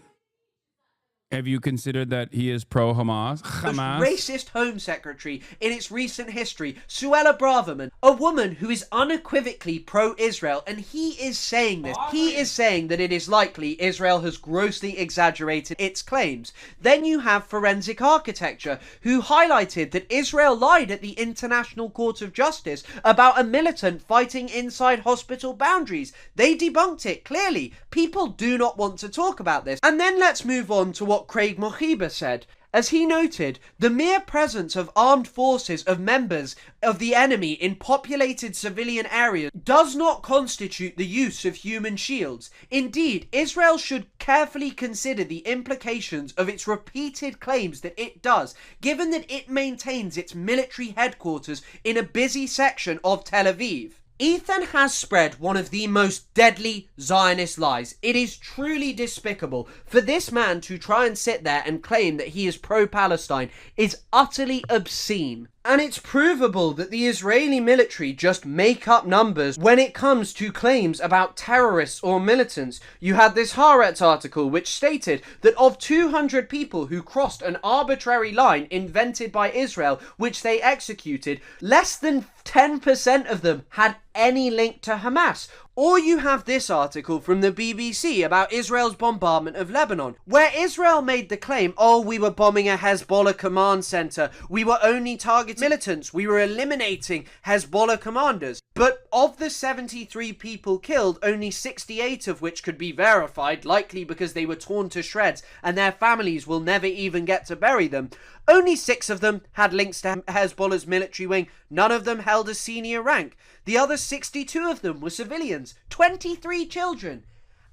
Have you considered that he is pro-Hamas? Racist Home Secretary in its recent history, Suella Braverman, a woman who is unequivocally pro-Israel, and he is saying this. He is saying that it is likely Israel has grossly exaggerated its claims. Then you have Forensic Architecture, who highlighted that Israel lied at the International Court of Justice about a militant fighting inside hospital boundaries. They debunked it clearly. People do not want to talk about this. And then let's move on to what Craig Mohiba said. As he noted, the mere presence of armed forces of members of the enemy in populated civilian areas does not constitute the use of human shields. Indeed, Israel should carefully consider the implications of its repeated claims that it does, given that it maintains its military headquarters in a busy section of Tel Aviv. Ethan has spread one of the most deadly Zionist lies. It is truly despicable. For this man to try and sit there and claim that he is pro-Palestine is utterly obscene. And it's provable that the Israeli military just make up numbers when it comes to claims about terrorists or militants. You had this Haaretz article which stated that of 200 people who crossed an arbitrary line invented by Israel, which they executed, less than 10% of them had any link to Hamas. Or you have this article from the BBC about Israel's bombardment of Lebanon, where Israel made the claim, oh, we were bombing a Hezbollah command center, we were only targeting militants, we were eliminating Hezbollah commanders. But of the 73 people killed, only 68 of which could be verified, likely because they were torn to shreds and their families will never even get to bury them. Only 6 of them had links to Hezbollah's military wing. None of them held a senior rank. The other 62 of them were civilians, 23 children.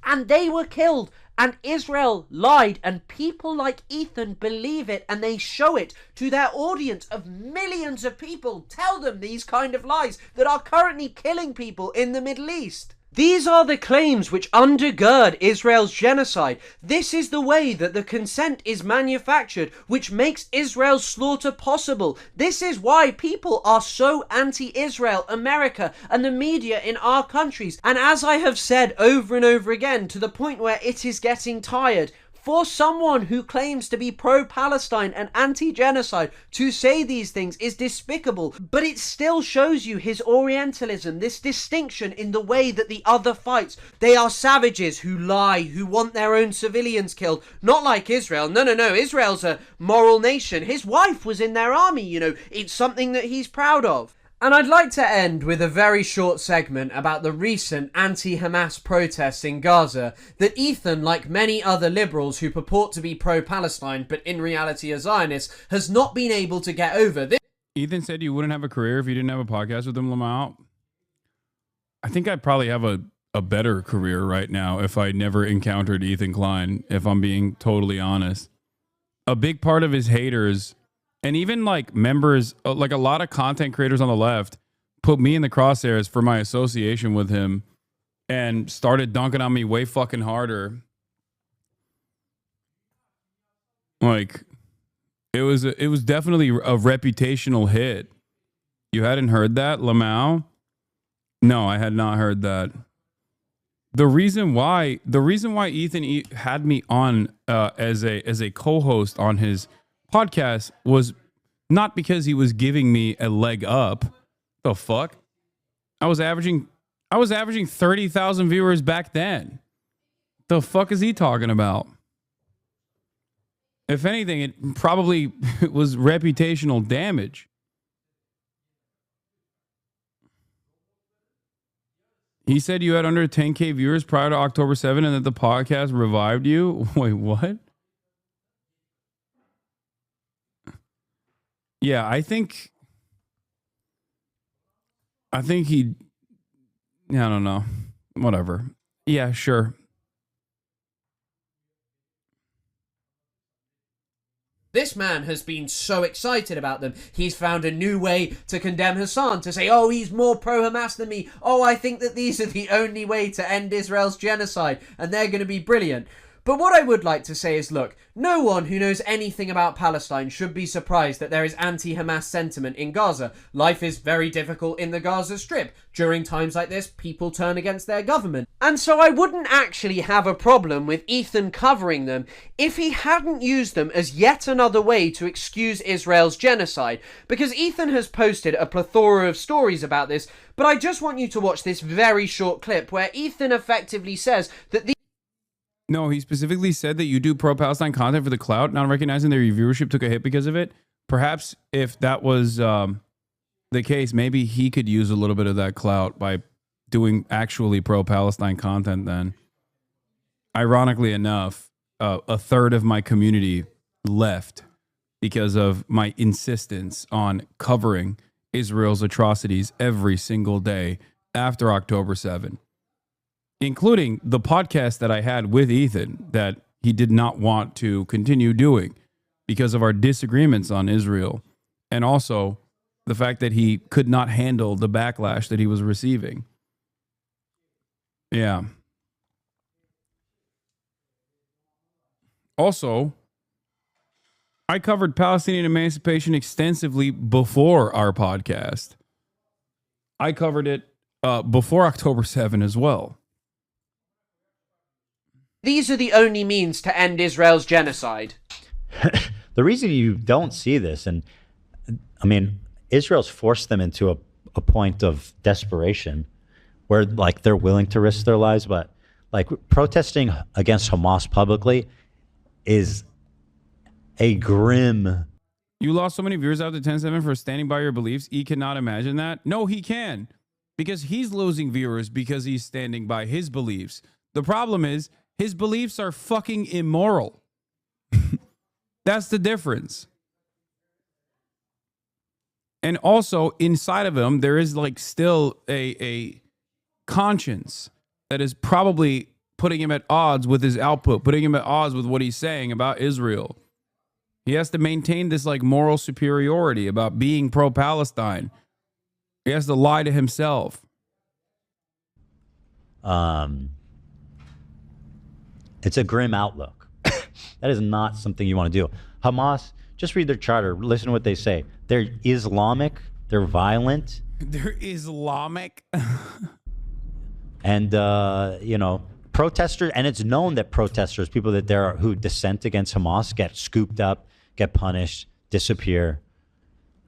And they were killed. And Israel lied, and people like Ethan believe it, and they show it to their audience of millions of people. Tell them these kind of lies that are currently killing people in the Middle East. These are the claims which undergird Israel's genocide. This is the way that the consent is manufactured, which makes Israel's slaughter possible. This is why people are so anti-Israel, America, and the media in our countries. And as I have said over and over again, to the point where it is getting tired, for someone who claims to be pro-Palestine and anti-genocide to say these things is despicable, but it still shows you his Orientalism, this distinction in the way that the other fights. They are savages who lie, who want their own civilians killed, not like Israel. No, Israel's a moral nation. His wife was in their army, it's something that he's proud of. And I'd like to end with a very short segment about the recent anti-Hamas protests in Gaza that Ethan, like many other liberals who purport to be pro-Palestine but in reality are Zionists, has not been able to get over. Ethan said you wouldn't have a career if you didn't have a podcast with him, Lamau. I think I'd probably have a better career right now if I never encountered Ethan Klein, if I'm being totally honest. A big part of his haters... And even like members, like a lot of content creators on the left put me in the crosshairs for my association with him and started dunking on me way fucking harder. Like it was definitely a reputational hit. You hadn't heard that, Lamau? No, I had not heard that. The reason why Ethan had me on as a co-host on his podcast was not because he was giving me a leg up. The fuck? I was averaging 30,000 viewers back then. The fuck is he talking about? If anything, it probably was reputational damage. He said you had under 10K viewers prior to October 7 and that the podcast revived you. Wait, what? Yeah, I think he, I don't know. Whatever. Yeah, sure. This man has been so excited about them. He's found a new way to condemn Hasan, to say, oh, he's more pro-Hamas than me. Oh, I think that these are the only way to end Israel's genocide, and they're going to be brilliant. But what I would like to say is, look, no one who knows anything about Palestine should be surprised that there is anti-Hamas sentiment in Gaza. Life is very difficult in the Gaza Strip. During times like this, people turn against their government. And so I wouldn't actually have a problem with Ethan covering them if he hadn't used them as yet another way to excuse Israel's genocide. Because Ethan has posted a plethora of stories about this, but I just want you to watch this very short clip where Ethan effectively says that No, he specifically said that you do pro-Palestine content for the clout, not recognizing that your viewership took a hit because of it. Perhaps if that was the case, maybe he could use a little bit of that clout by doing actually pro-Palestine content then. Ironically enough, a third of my community left because of my insistence on covering Israel's atrocities every single day after October 7. Including the podcast that I had with Ethan that he did not want to continue doing because of our disagreements on Israel. And also the fact that he could not handle the backlash that he was receiving. Yeah. Also, I covered Palestinian emancipation extensively before our podcast. I covered it before October 7 as well. These are the only means to end Israel's genocide. The reason you don't see this, and I mean, Israel's forced them into a point of desperation where like they're willing to risk their lives, but like protesting against Hamas publicly is a grim. You lost so many viewers after 10-7 for standing by your beliefs. He cannot imagine that. No, he can, because he's losing viewers because he's standing by his beliefs. The problem is his beliefs are fucking immoral. That's the difference. And also inside of him, there is like still a conscience that is probably putting him at odds with his output, putting him at odds with what he's saying about Israel. He has to maintain this like moral superiority about being pro-Palestine. He has to lie to himself. It's a grim outlook. That is not something you want to do. Hamas, just read their charter. Listen to what they say. They're Islamic. They're violent. They're Islamic. And, you know, protesters, and it's known that protesters, people that there are who dissent against Hamas, get scooped up, get punished, disappear.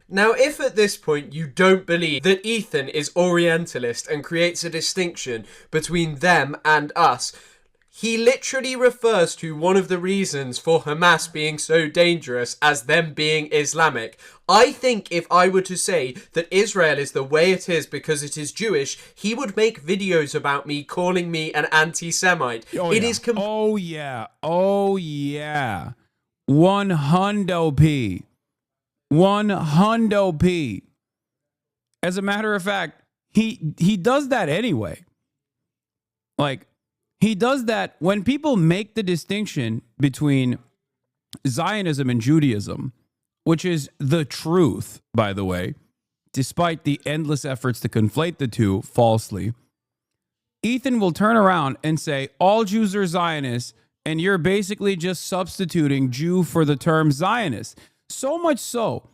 Now, if at this point you don't believe that Ethan is Orientalist and creates a distinction between them and us, he literally refers to one of the reasons for Hamas being so dangerous as them being Islamic. I think if I were to say that Israel is the way it is because it is Jewish, he would make videos about me calling me an anti-Semite. Oh, It yeah. is Oh, yeah. Oh, yeah. 100p. 100p. As a matter of fact, he does that anyway. Like, he does that when people make the distinction between Zionism and Judaism, which is the truth, by the way, despite the endless efforts to conflate the two falsely. Ethan will turn around and say, all Jews are Zionists, and you're basically just substituting Jew for the term Zionist. So much so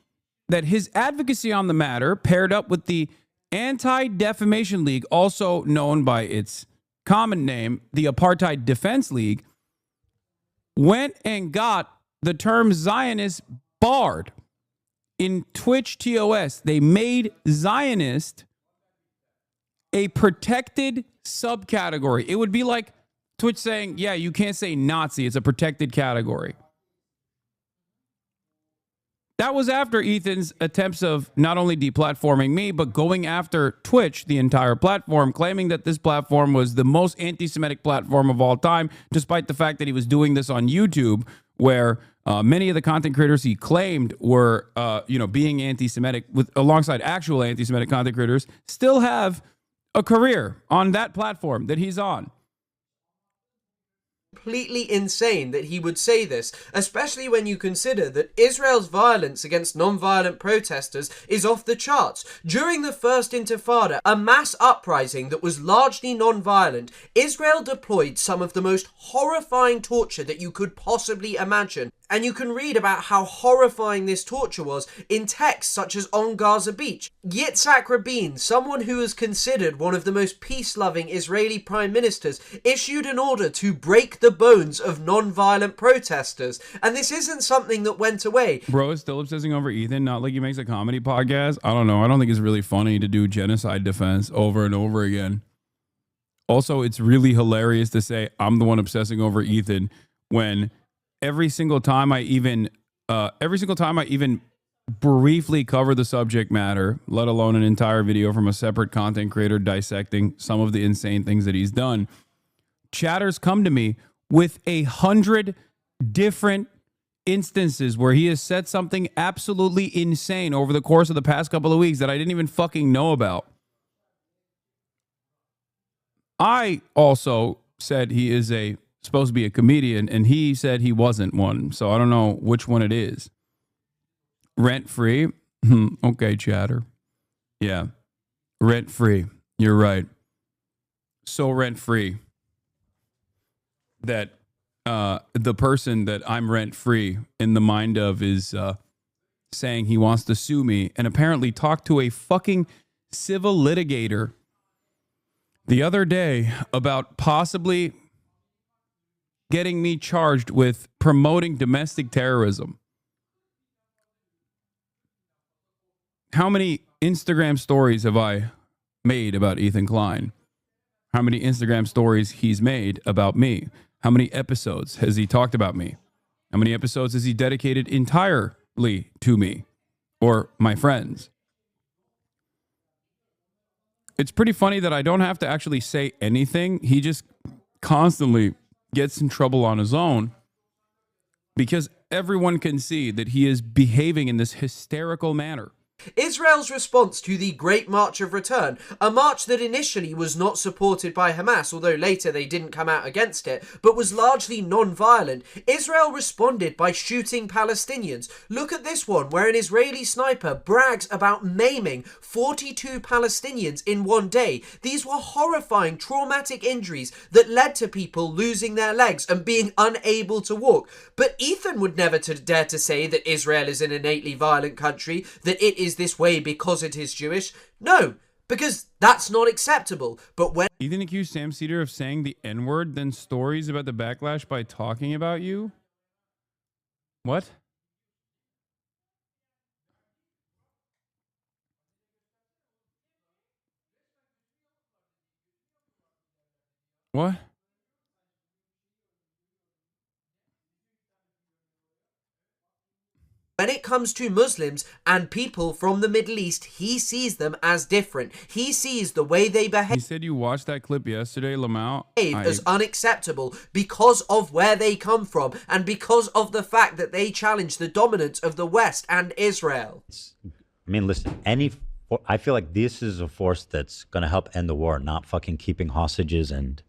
that his advocacy on the matter, paired up with the Anti-Defamation League, also known by its common name, the Apartheid Defense League, went and got the term Zionist barred. In Twitch TOS, they made Zionist a protected subcategory. It would be like Twitch saying, yeah, you can't say Nazi. It's a protected category. That was after Ethan's attempts of not only deplatforming me, but going after Twitch, the entire platform, claiming that this platform was the most anti-Semitic platform of all time, despite the fact that he was doing this on YouTube, where many of the content creators he claimed were, being anti-Semitic alongside actual anti-Semitic content creators, still have a career on that platform that he's on. completely insane that he would say this, especially when you consider that Israel's violence against non-violent protesters is off the charts. During the First Intifada, a mass uprising that was largely non-violent, Israel deployed some of the most horrifying torture that you could possibly imagine. And you can read about how horrifying this torture was in texts such as On Gaza Beach. Yitzhak Rabin, someone who is considered one of the most peace-loving Israeli prime ministers, issued an order to break the bones of non-violent protesters. And this isn't something that went away. Bro is still obsessing over Ethan, not like he makes a comedy podcast. I don't know. I don't think it's really funny to do genocide defense over and over again. Also, it's really hilarious to say I'm the one obsessing over Ethan when every single time I even briefly cover the subject matter, let alone an entire video from a separate content creator dissecting some of the insane things that he's done, chatters come to me with 100 different instances where he has said something absolutely insane over the course of the past couple of weeks that I didn't even fucking know about. I also said he is supposed to be a comedian, and he said he wasn't one. So I don't know which one it is. Rent free. Okay, chatter. Yeah. Rent free. You're right. So rent free that the person that I'm rent free in the mind of is saying he wants to sue me and apparently talk to a fucking civil litigator the other day about possibly getting me charged with promoting domestic terrorism. How many Instagram stories have I made about Ethan Klein? How many Instagram stories he's made about me? How many episodes has he talked about me? How many episodes has he dedicated entirely to me or my friends? It's pretty funny that I don't have to actually say anything. He just constantly gets in trouble on his own because everyone can see that he is behaving in this hysterical manner. Israel's response to the Great March of Return, a march that initially was not supported by Hamas, although later they didn't come out against it, but was largely non-violent. Israel responded by shooting Palestinians. Look at this one, where an Israeli sniper brags about maiming 42 Palestinians in one day. These were horrifying, traumatic injuries that led to people losing their legs and being unable to walk. But Ethan would never dare to say that Israel is an innately violent country, that it is this way because it is Jewish. No, because that's not acceptable. But when Ethan accused Sam Cedar of saying the N-word, then stories about the backlash by talking about you? What? What? When it comes to Muslims and people from the Middle East, he sees them as different. He sees the way they behave. He said you watched that clip yesterday, Lamau. As unacceptable because of where they come from and because of the fact that they challenge the dominance of the West and Israel. I mean, listen, I feel like this is a force that's going to help end the war, not fucking keeping hostages and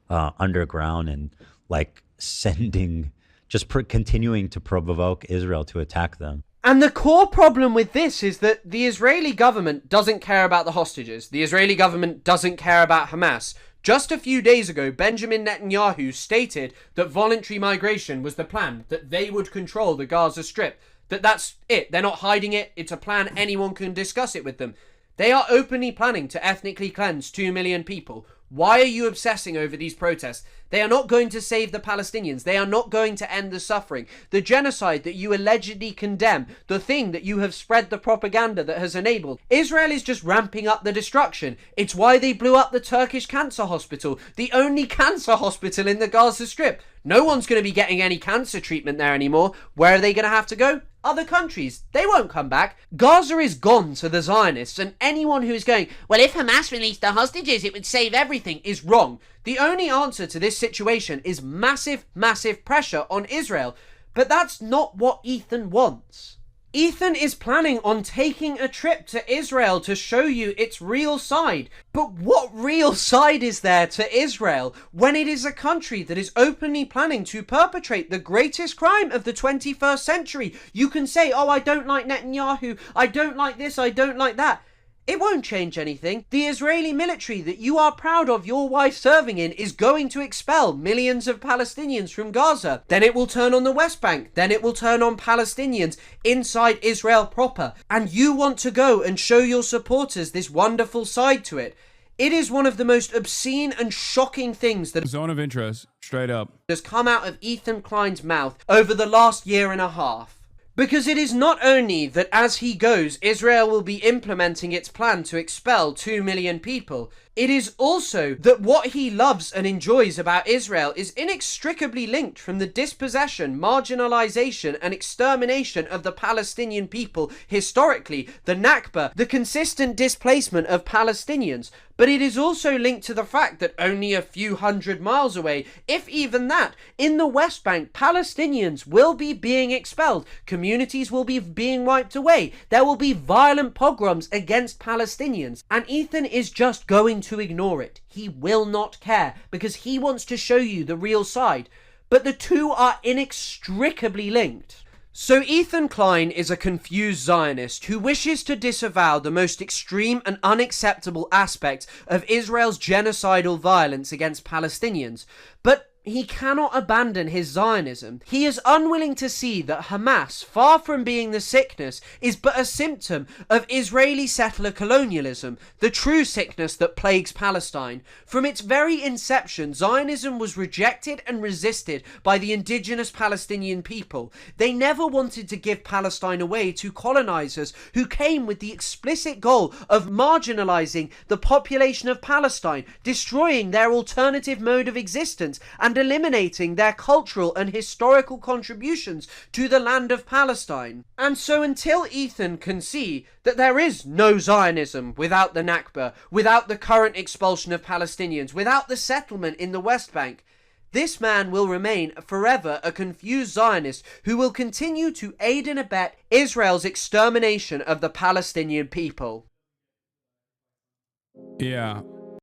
underground and like sending, just continuing to provoke Israel to attack them. And the core problem with this is that the Israeli government doesn't care about the hostages. The Israeli government doesn't care about Hamas. Just a few days ago, Benjamin Netanyahu stated that voluntary migration was the plan, that they would control the Gaza Strip. That's it. They're not hiding it. It's a plan. Anyone can discuss it with them. They are openly planning to ethnically cleanse 2 million people. Why are you obsessing over these protests? They are not going to save the Palestinians. They are not going to end the suffering. The genocide that you allegedly condemn, the thing that you have spread the propaganda that has enabled, Israel is just ramping up the destruction. It's why they blew up the Turkish cancer hospital, the only cancer hospital in the Gaza Strip. No one's going to be getting any cancer treatment there anymore. Where are they going to have to go? Other countries. They won't come back. Gaza is gone to the Zionists, and anyone who is going, well, if Hamas released the hostages, it would save everything, is wrong. The only answer to this situation is massive, massive pressure on Israel. But that's not what Ethan wants. Ethan is planning on taking a trip to Israel to show you its real side. But what real side is there to Israel when it is a country that is openly planning to perpetrate the greatest crime of the 21st century? You can say, oh, I don't like Netanyahu, I don't like this, I don't like that. It won't change anything. The Israeli military that you are proud of your wife serving in is going to expel millions of Palestinians from Gaza. Then it will turn on the West Bank. Then it will turn on Palestinians inside Israel proper. And you want to go and show your supporters this wonderful side to it. It is one of the most obscene and shocking things that Zone of interest, straight up, has come out of Ethan Klein's mouth over the last year and a half. Because it is not only that as he goes, Israel will be implementing its plan to expel 2 million people, it is also that what he loves and enjoys about Israel is inextricably linked from the dispossession, marginalization, and extermination of the Palestinian people historically, the Nakba, the consistent displacement of Palestinians. But it is also linked to the fact that only a few hundred miles away, if even that, in the West Bank, Palestinians will be being expelled. Communities will be being wiped away. There will be violent pogroms against Palestinians. And Ethan is just going to ignore it. He will not care because he wants to show you the real side. But the two are inextricably linked. So Ethan Klein is a confused Zionist who wishes to disavow the most extreme and unacceptable aspect of Israel's genocidal violence against Palestinians, but he cannot abandon his Zionism. He is unwilling to see that Hamas, far from being the sickness, is but a symptom of Israeli settler colonialism, the true sickness that plagues Palestine. From its very inception, Zionism was rejected and resisted by the indigenous Palestinian people. They never wanted to give Palestine away to colonizers who came with the explicit goal of marginalizing the population of Palestine, destroying their alternative mode of existence, and eliminating their cultural and historical contributions to the land of Palestine. And so until Ethan can see that there is no Zionism without the Nakba, without the current expulsion of Palestinians, without the settlement in the West Bank, this man will remain forever a confused Zionist who will continue to aid and abet Israel's extermination of the Palestinian people. Yeah.